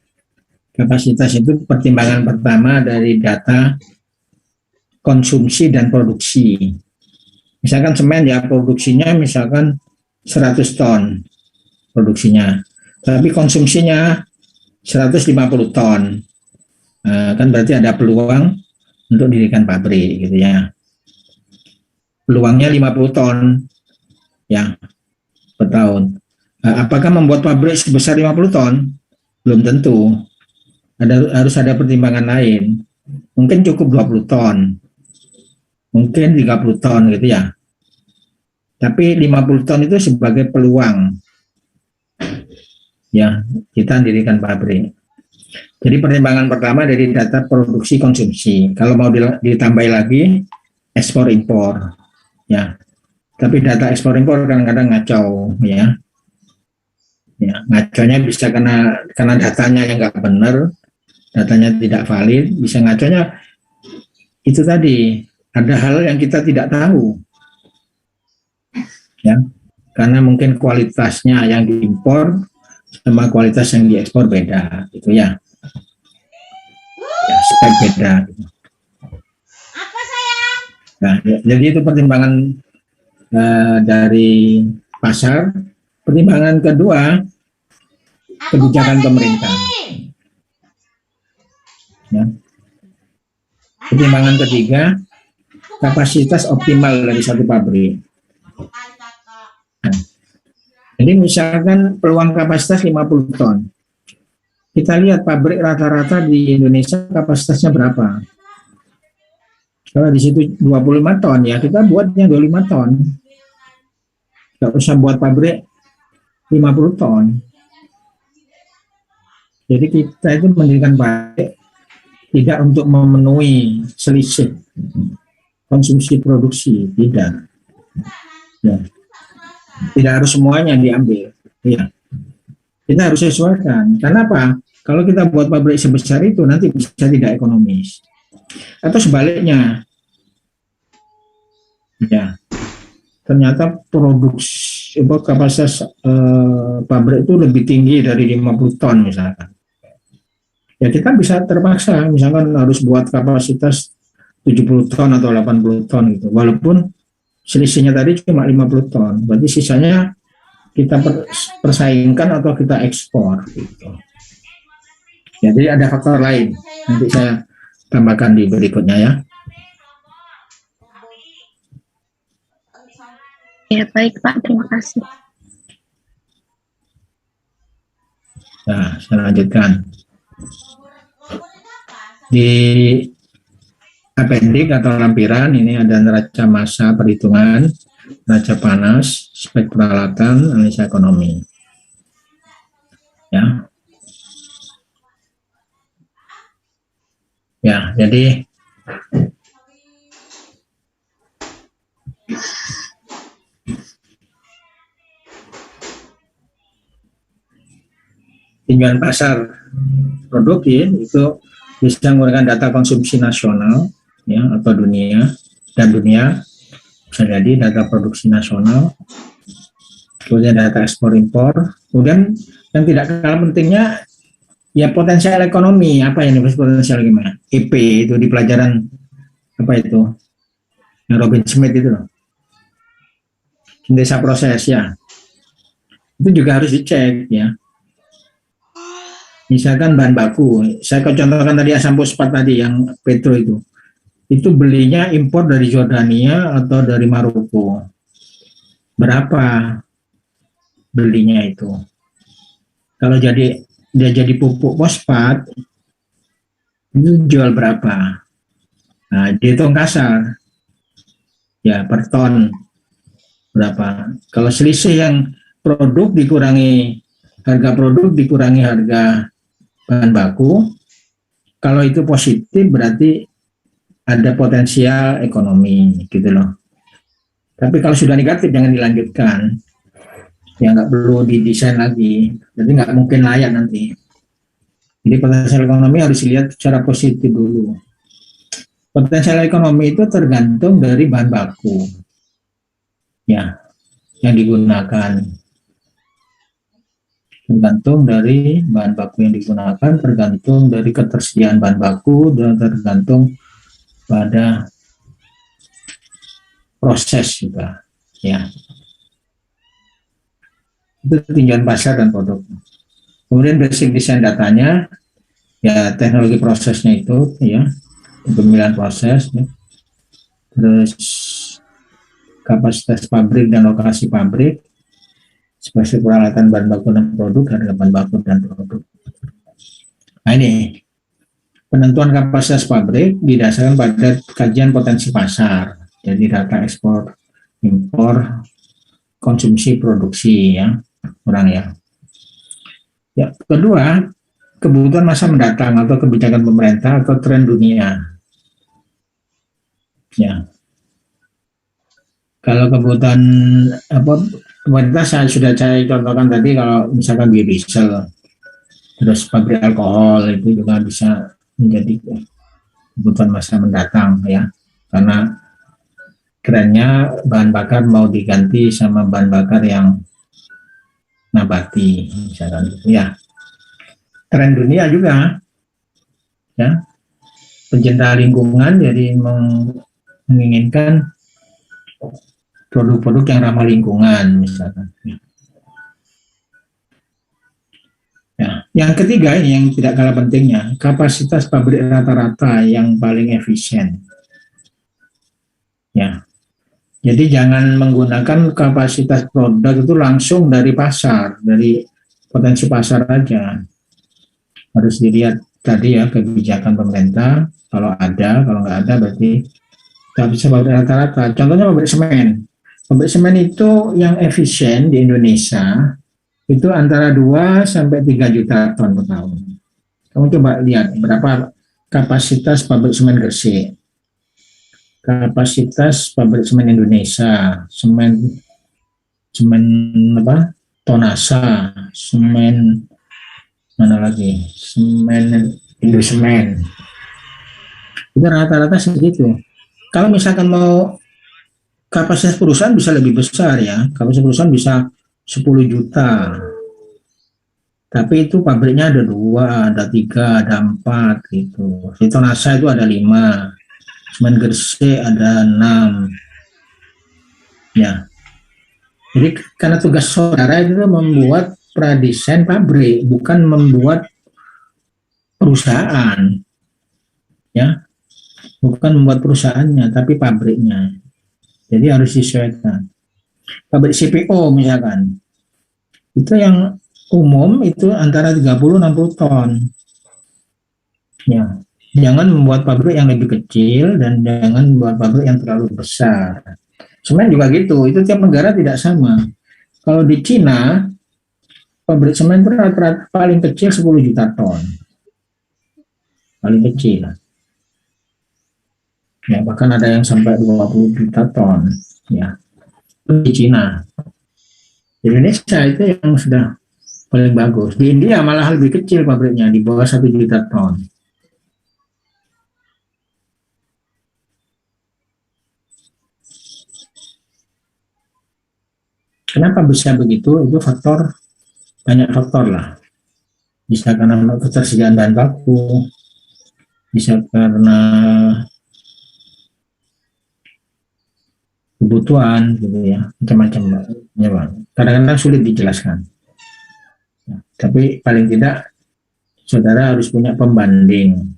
kapasitas itu pertimbangan pertama dari data konsumsi dan produksi. Misalkan semen ya, produksinya misalkan 100 ton produksinya, tapi konsumsinya 150 ton. Kan berarti ada peluang untuk dirikan pabrik gitu ya. Peluangnya 50 ton ya per tahun. Apakah membuat pabrik sebesar 50 ton? Belum tentu. Harus ada pertimbangan lain. Mungkin cukup 20 ton. Mungkin 30 ton gitu ya. Tapi 50 ton itu sebagai peluang. Ya, kita dirikan pabrik. Jadi pertimbangan pertama dari data produksi konsumsi. Kalau mau ditambah lagi ekspor impor. Ya. Tapi data ekspor impor kadang-kadang ngacau ya. Ya, ngaconya bisa karena datanya yang nggak benar, datanya tidak valid, bisa ngaconya itu tadi ada hal yang kita tidak tahu, ya, karena mungkin kualitasnya yang diimpor sama kualitas yang diekspor beda, gitu ya, spek beda. Apa sayang? Nah, jadi itu pertimbangan dari pasar. Pertimbangan kedua, kebijakan pemerintah. Ya. Pertimbangan ketiga, kapasitas optimal dari satu pabrik. Nah, jadi misalkan peluang kapasitas 50 ton. Kita lihat pabrik rata-rata di Indonesia kapasitasnya berapa. Kalau di situ 25 ton ya, kita buatnya 25 ton. Nggak usah buat pabrik 50 ton. Jadi kita itu mendirikan pabrik tidak untuk memenuhi selisih konsumsi produksi, tidak. Ya. Tidak harus semuanya diambil. Ya. Kita harus sesuaikan. Kenapa? Kalau kita buat pabrik sebesar itu nanti bisa tidak ekonomis. Atau sebaliknya. Ya. Ternyata produksi kapasitas pabrik itu lebih tinggi dari 50 ton misalkan. Ya kita bisa terpaksa misalkan harus buat kapasitas 70 ton atau 80 ton gitu. Walaupun selisihnya tadi cuma 50 ton. Berarti sisanya kita persaingkan atau kita ekspor gitu. Ya, jadi ada faktor lain. Nanti saya tambahkan di berikutnya ya. Ya, baik Pak, terima kasih. Nah, saya lanjutkan. Di apendik atau lampiran ini ada neraca massa perhitungan, neraca panas, spek peralatan, analisa ekonomi. Ya. Ya, jadi tinjauan pasar produk ya, itu bisa menggunakan data konsumsi nasional ya atau dunia bisa jadi data produksi nasional, kemudian data ekspor impor, kemudian yang tidak kalah pentingnya ya potensial ekonomi. Apa yang potensial gimana? EP itu di pelajaran apa itu yang Robin Smith itu loh, desa proses ya, itu juga harus dicek ya. Misalkan bahan baku, saya contohkan tadi asam fosfat tadi yang petro itu belinya impor dari Jordania atau dari Maroko. Berapa belinya itu? Kalau dia jadi pupuk fosfat, itu jual berapa? Nah, dihitung kasar, ya per ton berapa? Kalau selisih yang harga produk dikurangi harga bahan baku. Kalau itu positif berarti ada potensial ekonomi gitu loh. Tapi kalau sudah negatif jangan dilanjutkan. Ya nggak perlu didesain lagi. Jadi nggak mungkin layak nanti. Jadi potensial ekonomi harus dilihat secara positif dulu. Potensial ekonomi itu tergantung dari bahan baku ya yang digunakan. Tergantung dari bahan baku yang digunakan, tergantung dari ketersediaan bahan baku, dan tergantung pada proses juga ya. Itu tinjauan pasar dan produk. Kemudian basic design datanya ya, teknologi prosesnya itu ya, pemilihan proses ya. Terus kapasitas pabrik dan lokasi pabrik, spesifikasi peralatan bahan baku dan produk, harga bahan baku dan produk. Nah ini penentuan kapasitas pabrik didasarkan pada kajian potensi pasar, jadi data ekspor, impor, konsumsi, produksi ya, kurang ya. Ya, kedua, kebutuhan masa mendatang atau kebijakan pemerintah atau tren dunia. Ya. Kalau kebutuhan pemerintah sudah saya contohkan tadi, kalau misalkan biodiesel, terus pabrik alkohol itu juga bisa menjadi kebutuhan masa mendatang ya, karena trennya bahan bakar mau diganti sama bahan bakar yang nabati misalkan gitu ya. Tren dunia juga ya, pencinta lingkungan jadi menginginkan produk-produk yang ramah lingkungan misalkan. Ya, yang ketiga ini yang tidak kalah pentingnya, kapasitas pabrik rata-rata yang paling efisien. Ya, jadi jangan menggunakan kapasitas produk itu langsung dari pasar, dari potensi pasar aja. Harus dilihat tadi ya, kebijakan pemerintah, kalau ada, kalau nggak ada berarti kapasitas pabrik rata-rata. Contohnya pabrik semen. Pabrik semen itu yang efisien di Indonesia itu antara 2 sampai 3 juta ton per tahun. Kamu coba lihat berapa kapasitas pabrik semen Gresik. Kapasitas pabrik semen Indonesia, semen Tonasa, semen mana lagi? Semen Indosemen. Itu rata-rata segitu. Kalau misalkan mau kapasitas perusahaan bisa lebih besar ya, kapasitas perusahaan bisa 10 juta. Tapi itu pabriknya ada 2, ada 3, ada 4 gitu. Di Tonasa itu ada 5, semen Gresik ada 6. Ya. Jadi karena tugas saudara itu membuat pradesain pabrik, bukan membuat perusahaan. Ya. Bukan membuat perusahaannya, tapi pabriknya. Jadi harus disesuaikan. Pabrik CPO misalkan, itu yang umum itu antara 30-60 ton. Ya, jangan membuat pabrik yang lebih kecil dan jangan membuat pabrik yang terlalu besar. Semen juga gitu, itu tiap negara tidak sama. Kalau di Cina, pabrik semen itu rata-rata paling kecil 10 juta ton. Paling kecil. Ya, bahkan ada yang sampai 20 juta ton. Ya, di Cina. Di Indonesia itu yang sudah paling bagus. Di India malah lebih kecil pabriknya, di bawah 1 juta ton. Kenapa bisa begitu? Itu banyak faktor lah. Bisa karena ketersediaan bahan baku, bisa karena kebutuhan gitu ya, macam-macam. Kadang-kadang sulit dijelaskan. Ya, tapi paling tidak saudara harus punya pembanding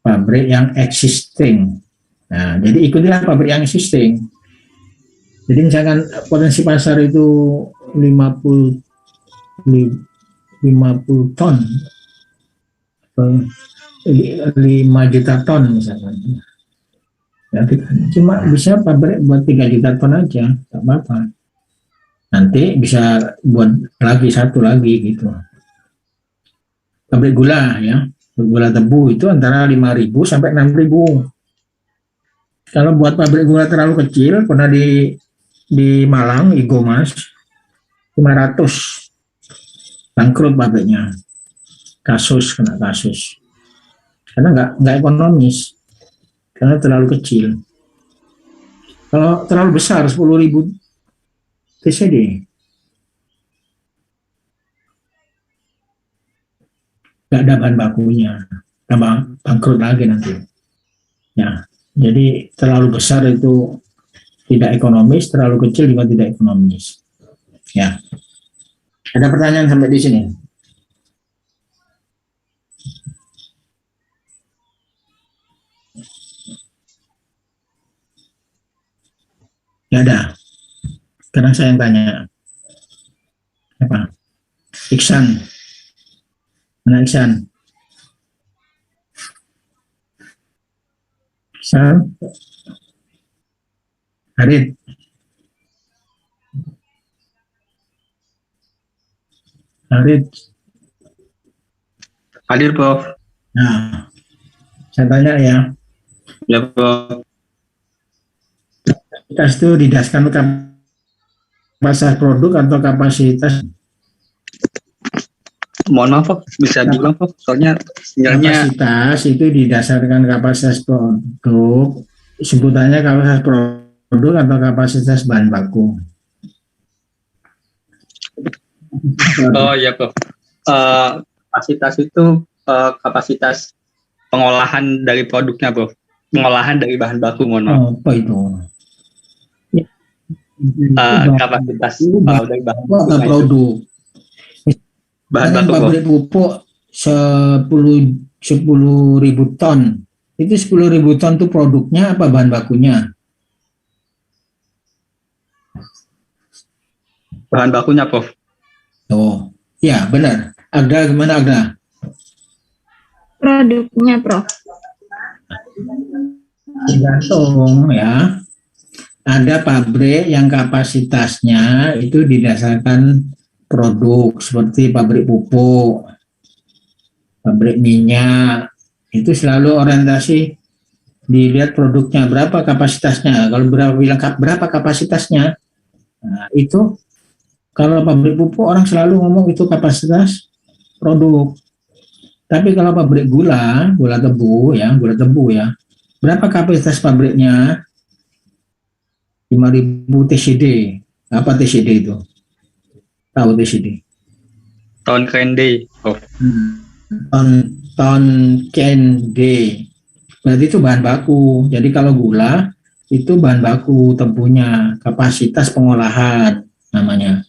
pabrik yang existing. Nah, jadi ikutilah pabrik yang existing. Jadi misalkan potensi pasar itu 50 ton, 5 juta ton misalkan. Ya, cuma bisa pabrik buat 3 juta ton aja, tak apa-apa. nanti bisa buat lagi satu lagi gitu. Pabrik gula ya, gula tebu itu antara 5.000 sampai 6.000. Kalau buat pabrik gula terlalu kecil, pernah di Malang, Igomas, 500 bangkrut pabriknya, kena kasus, karena nggak ekonomis, karena terlalu kecil. Kalau terlalu besar, 10.000 TCD, nggak ada bahan bakunya, tambah bangkrut lagi nanti. Ya, jadi terlalu besar itu tidak ekonomis, terlalu kecil juga tidak ekonomis. Ya, ada pertanyaan sampai di sini? Ya ada. Sekarang saya yang tanya. Apa? Iksan. Mana Iksan? Iksan? Harid? Harid? Hadir, Prof. Nah, saya tanya ya. Ya, Prof. Kapasitas itu didasarkan kapasitas produk atau kapasitas? Mohon maaf, Prof. Bisa diulang, Prof. Soalnya sinyalnya Kapasitas itu didasarkan kapasitas produk, sebutannya kapasitas produk atau kapasitas bahan baku. oh ya, Prof. Kapasitas itu kapasitas pengolahan dari produknya, Prof. Pengolahan dari bahan baku, mohon maaf. Apa itu? Kapasitas dari bahan Atau baku produk. bahan Dengan baku, Prof. pabrik pupuk 10.000 ton. Itu 10.000 ton itu produknya apa bahan bakunya? Bahan bakunya, Prof. Oh, ya benar. Agda gimana Agda? Produknya, Prof. Tergantung ya. Ada pabrik yang kapasitasnya itu didasarkan produk seperti pabrik pupuk, pabrik minyak, itu selalu orientasi dilihat produknya berapa kapasitasnya. Kalau berapa kapasitasnya, nah, itu kalau pabrik pupuk orang selalu ngomong itu kapasitas produk. Tapi kalau pabrik gula tebu ya, berapa kapasitas pabriknya? 5.000 TCD. Apa TCD itu? Tahu TCD? Tahun Krende, Prof. Ton Kende. Berarti itu bahan baku. Jadi kalau gula itu bahan baku tebunya, kapasitas pengolahan namanya.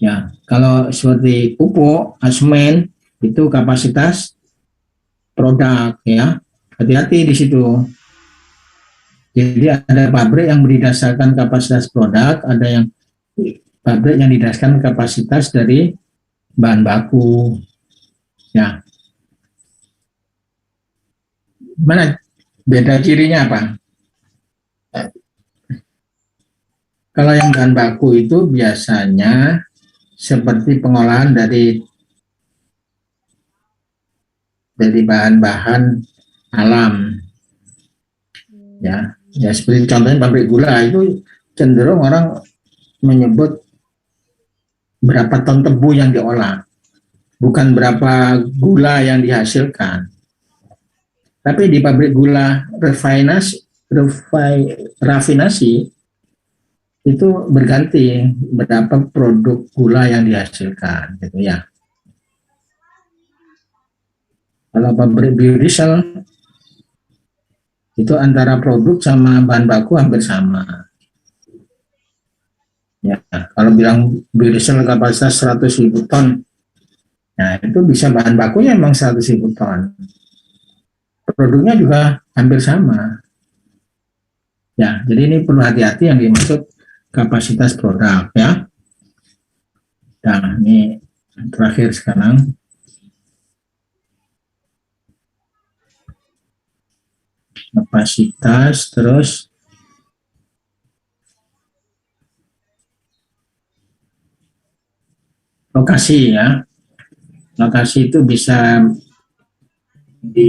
Ya, kalau seperti pupuk, semen itu kapasitas produk ya. Hati-hati di situ. Jadi ada pabrik yang berdasarkan kapasitas produk, ada yang pabrik yang didasarkan kapasitas dari bahan baku. Ya. Mana beda cirinya apa? Kalau yang bahan baku itu biasanya seperti pengolahan dari bahan-bahan alam. Ya seperti contohnya pabrik gula itu cenderung orang menyebut berapa ton tebu yang diolah, bukan berapa gula yang dihasilkan. Tapi di pabrik gula rafinasi itu berganti berapa produk gula yang dihasilkan, gitu ya. Kalau pabrik biodiesel itu antara produk sama bahan baku hampir sama. Ya, kalau bilang biodiesel kapasitas 100.000 ton, nah itu bisa bahan bakunya memang 100.000 ton. Produknya juga hampir sama. Ya, jadi ini perlu hati-hati yang dimaksud kapasitas produk ya. Nah, ini terakhir sekarang. Kapasitas terus lokasi ya. Lokasi itu bisa di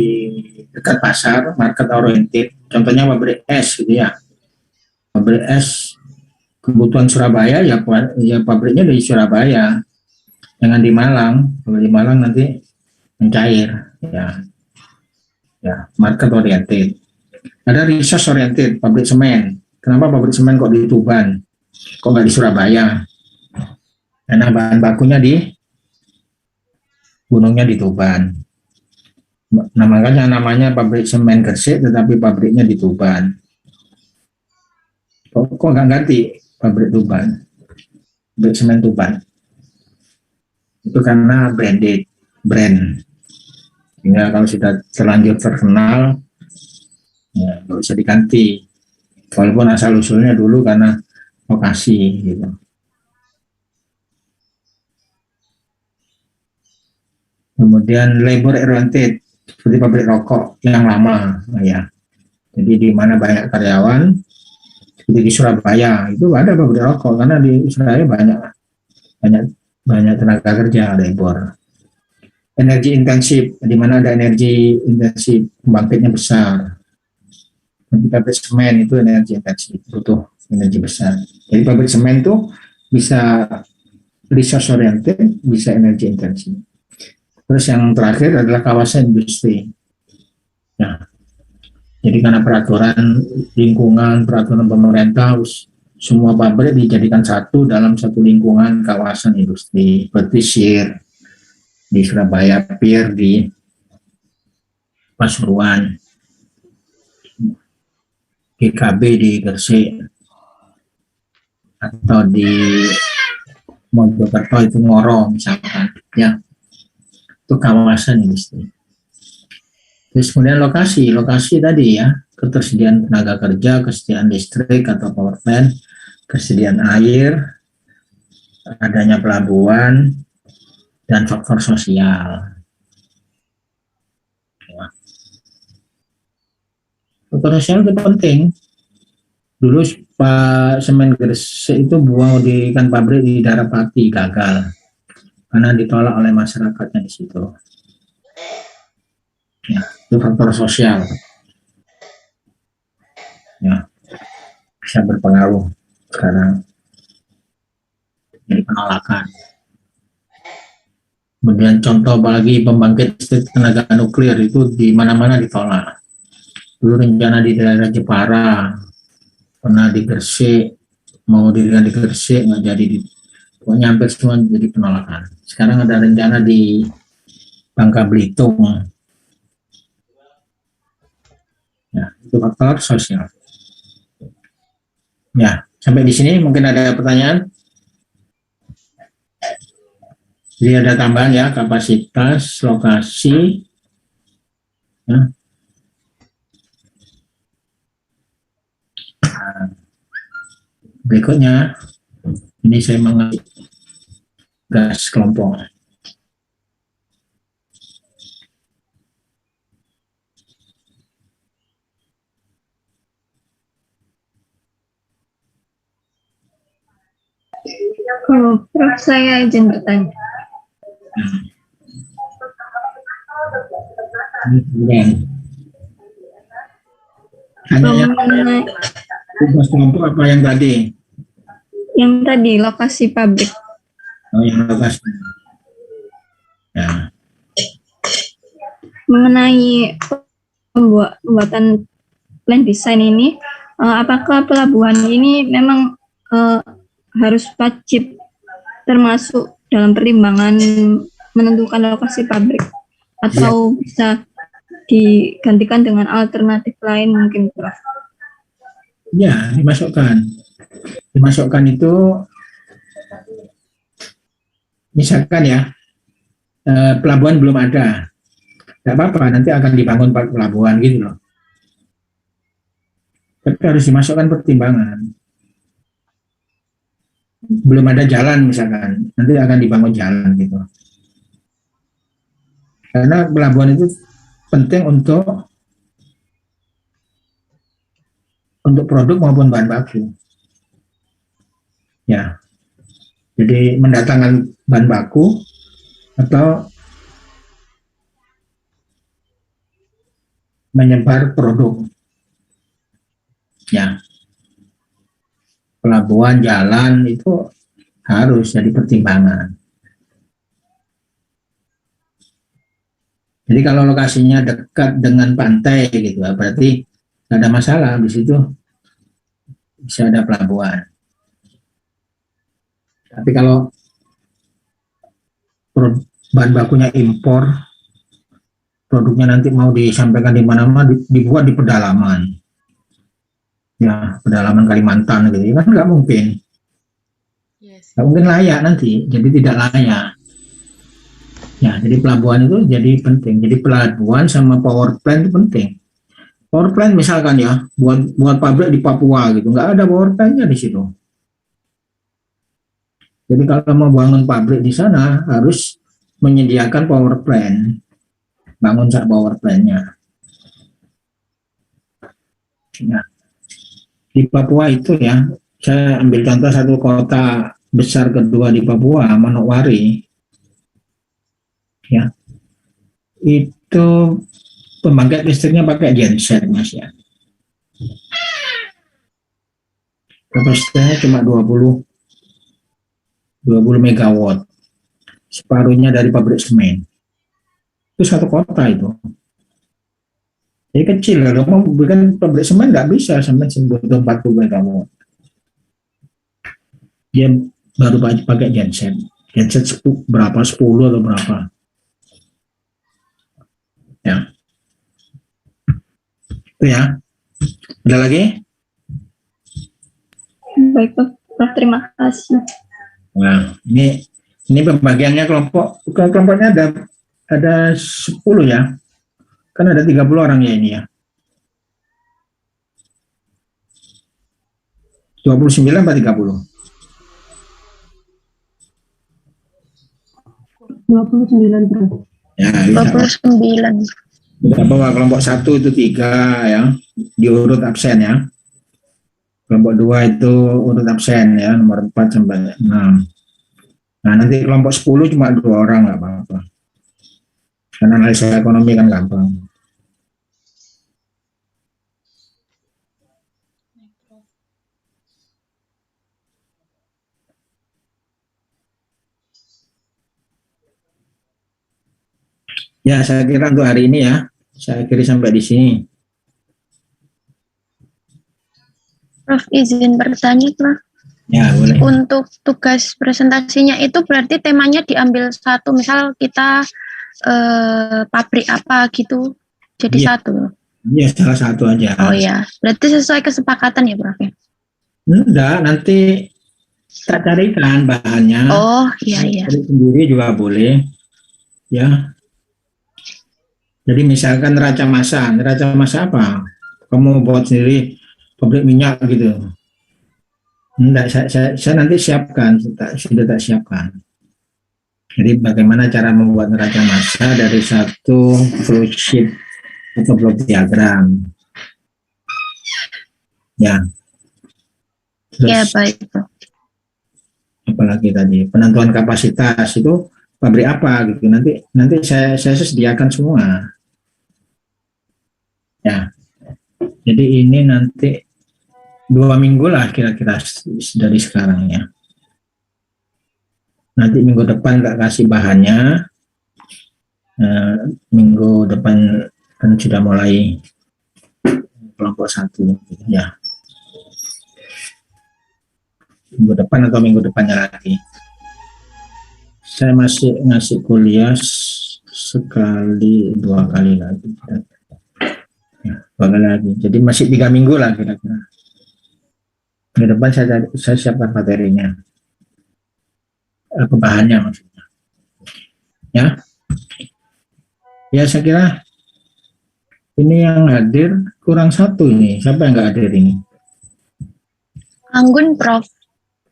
dekat pasar, market oriented. Contohnya pabrik es gitu ya. Pabrik es kebutuhan Surabaya ya, ya pabriknya di Surabaya. Jangan di Malang. Kalau di Malang nanti mencair ya. Ya, market oriented. Ada resource oriented, pabrik semen. Kenapa pabrik semen kok di Tuban? Kok nggak di Surabaya? Karena bahan bakunya di gunungnya di Tuban. Nah, makanya namanya pabrik semen Gresik, tetapi pabriknya di Tuban. Kok nggak ganti pabrik Tuban? Pabrik semen Tuban. Itu karena brand. Sehingga kalau sudah terlanjur terkenal, ya nggak bisa diganti. Walaupun asal usulnya dulu karena lokasi gitu. Kemudian labor oriented seperti pabrik rokok yang lama, ya. Jadi di mana banyak karyawan, seperti di Surabaya itu ada pabrik rokok karena di Surabaya banyak tenaga kerja labor. Energi intensif, di mana ada energi intensif, pembangkitnya besar. Nanti pabrik semen itu energi intensif, butuh energi besar. Jadi pabrik semen itu bisa resource oriented, bisa energi intensif. Terus yang terakhir adalah kawasan industri. Nah, jadi karena peraturan lingkungan, peraturan pemerintah, semua pabrik dijadikan satu dalam satu lingkungan kawasan industri. Seperti SIR di Surabaya, PIR di Pasuruan, GKB di Gresik, atau di Mojokerto itu Ngoro misalkan, ya. Itu kawasan industri. Terus kemudian lokasi tadi ya, ketersediaan tenaga kerja, kesediaan listrik atau power plant, kesediaan air, adanya pelabuhan, dan faktor sosial. Faktor sosial itu penting. Dulu Pak Semen Gresik itu buang di ikan pabrik di Darapati, gagal karena ditolak oleh masyarakatnya di situ. Ya, itu faktor sosial. Ya, bisa berpengaruh sekarang. Jadi penolakan. Kemudian contoh apalagi pembangkit tenaga nuklir itu di mana-mana ditolak. Dulu rencana di daerah Jepara, pernah di Gresik, mau dirikan di Gresik nggak jadi, pokoknya hampir semua jadi penolakan. Sekarang ada rencana di Bangka Belitung. Ya, itu faktor sosial. Ya, sampai di sini mungkin ada pertanyaan. Jadi ada tambahan ya, kapasitas, lokasi. Ya. Nah, berikutnya, ini saya mengerti gas kelompok. Prof, saya izin bertanya. Hanya tugas kelompok apa yang tadi? Yang tadi lokasi pabrik. Oh, yang lokasi. Ya. Mengenai pembuatan plan design ini, apakah pelabuhan ini memang harus wajib termasuk dalam pertimbangan menentukan lokasi pabrik, atau bisa digantikan dengan alternatif lain mungkin, Prof? Ya, dimasukkan itu misalkan ya, pelabuhan belum ada, tidak apa-apa, nanti akan dibangun pelabuhan gitu loh. Tapi harus dimasukkan pertimbangan. Belum ada jalan misalkan, nanti akan dibangun jalan gitu. Karena pelabuhan itu penting untuk produk maupun bahan baku. Ya. Jadi mendatangkan bahan baku atau menyebar produk. Ya, pelabuhan, jalan itu harus jadi pertimbangan. Jadi kalau lokasinya dekat dengan pantai gitu, berarti nggak ada masalah, di situ bisa ada pelabuhan. Tapi kalau bahan bakunya impor, produknya nanti mau disampaikan di mana-mana, dibuat di pedalaman, ya pedalaman Kalimantan gitu, kan nggak mungkin, nggak mungkin layak nanti, jadi tidak layak. Ya, jadi pelabuhan itu jadi penting. Jadi pelabuhan sama power plant itu penting. Power plant misalkan ya, buat pabrik di Papua gitu, nggak ada power plantnya di situ. Jadi kalau mau bangun pabrik di sana harus menyediakan power plant, bangun power plantnya. Ya. Di Papua itu ya, saya ambil contoh satu kota besar kedua di Papua, Manokwari. Ya, itu pembangkit listriknya pakai genset, Mas ya. Kapasitasnya cuma 20 megawatt, separuhnya dari pabrik semen. Itu satu kota itu. Jadi kecil, kalau mau bikin pabrik semen nggak bisa, semen butuh 40 megawatt. Dia baru pakai genset. Genset berapa, 10 atau berapa. Ya. Itu ya. Ada lagi? Baik, Prof. Terima kasih. Nah, ini pembagiannya kelompoknya ada 10 ya. Kan ada 30 orang ya ini ya. 29 atau 30? 29, Prof. Ya, 29. kita bawa kelompok 1 itu 3 ya, diurut absen ya. Kelompok 2 itu urut absen ya, nomor 4 sampai 6. Nah, nanti kelompok 10 cuma 2 orang, nggak apa-apa. Karena analisa ekonomi kan gampang. Ya, saya kira untuk hari ini ya, saya kira sampai di sini. Prof, izin bertanya, Prof. Ya, boleh. Untuk tugas presentasinya itu berarti temanya diambil satu, misal kita pabrik apa gitu, jadi Iya. satu. Iya, salah satu aja. Oh ya, berarti sesuai kesepakatan ya, Prof? Enggak, nanti tak carikan bahannya. Oh, iya. Cari sendiri juga boleh. Ya. Jadi misalkan neraca massa apa? Kamu buat sendiri pabrik minyak gitu. Enggak, saya nanti siapkan, sudah tak siapkan. Jadi bagaimana cara membuat neraca massa dari satu flowsheet atau blok diagram. Ya. Terus, Ya, baik, Prof. apalagi tadi penentuan kapasitas itu pabrik apa gitu. Nanti saya sediakan semua. Ya. Jadi ini nanti 2 minggu lah kira-kira dari sekarang ya. Nanti minggu depan nggak kasih bahannya. Minggu depan kan sudah mulai kelompok 1 gitu, ya. Minggu depan atau minggu depannya lagi. Saya masih ngasih kuliah sekali 2 kali lagi. Ya, 2 kali lagi. Jadi masih 3 minggu lah kira-kira. Minggu depan saya siapkan materinya. Bahannya maksudnya. Ya. Ya, saya kira ini yang hadir kurang 1 ini. Siapa yang nggak hadir ini? Anggun, Prof.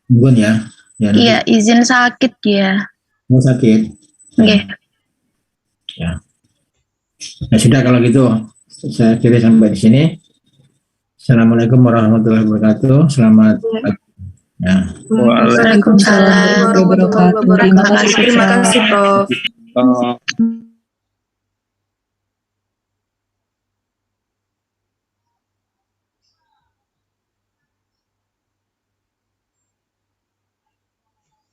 Anggun ya. Iya, izin sakit dia. Mau sakit. Oke. Ya. Ya sudah kalau gitu. Saya kira sampai di sini. Assalamualaikum warahmatullahi wabarakatuh. Selamat pagi. Ya. Waalaikumsalam warahmatullahi wabarakatuh. Terima kasih, Prof. Oh.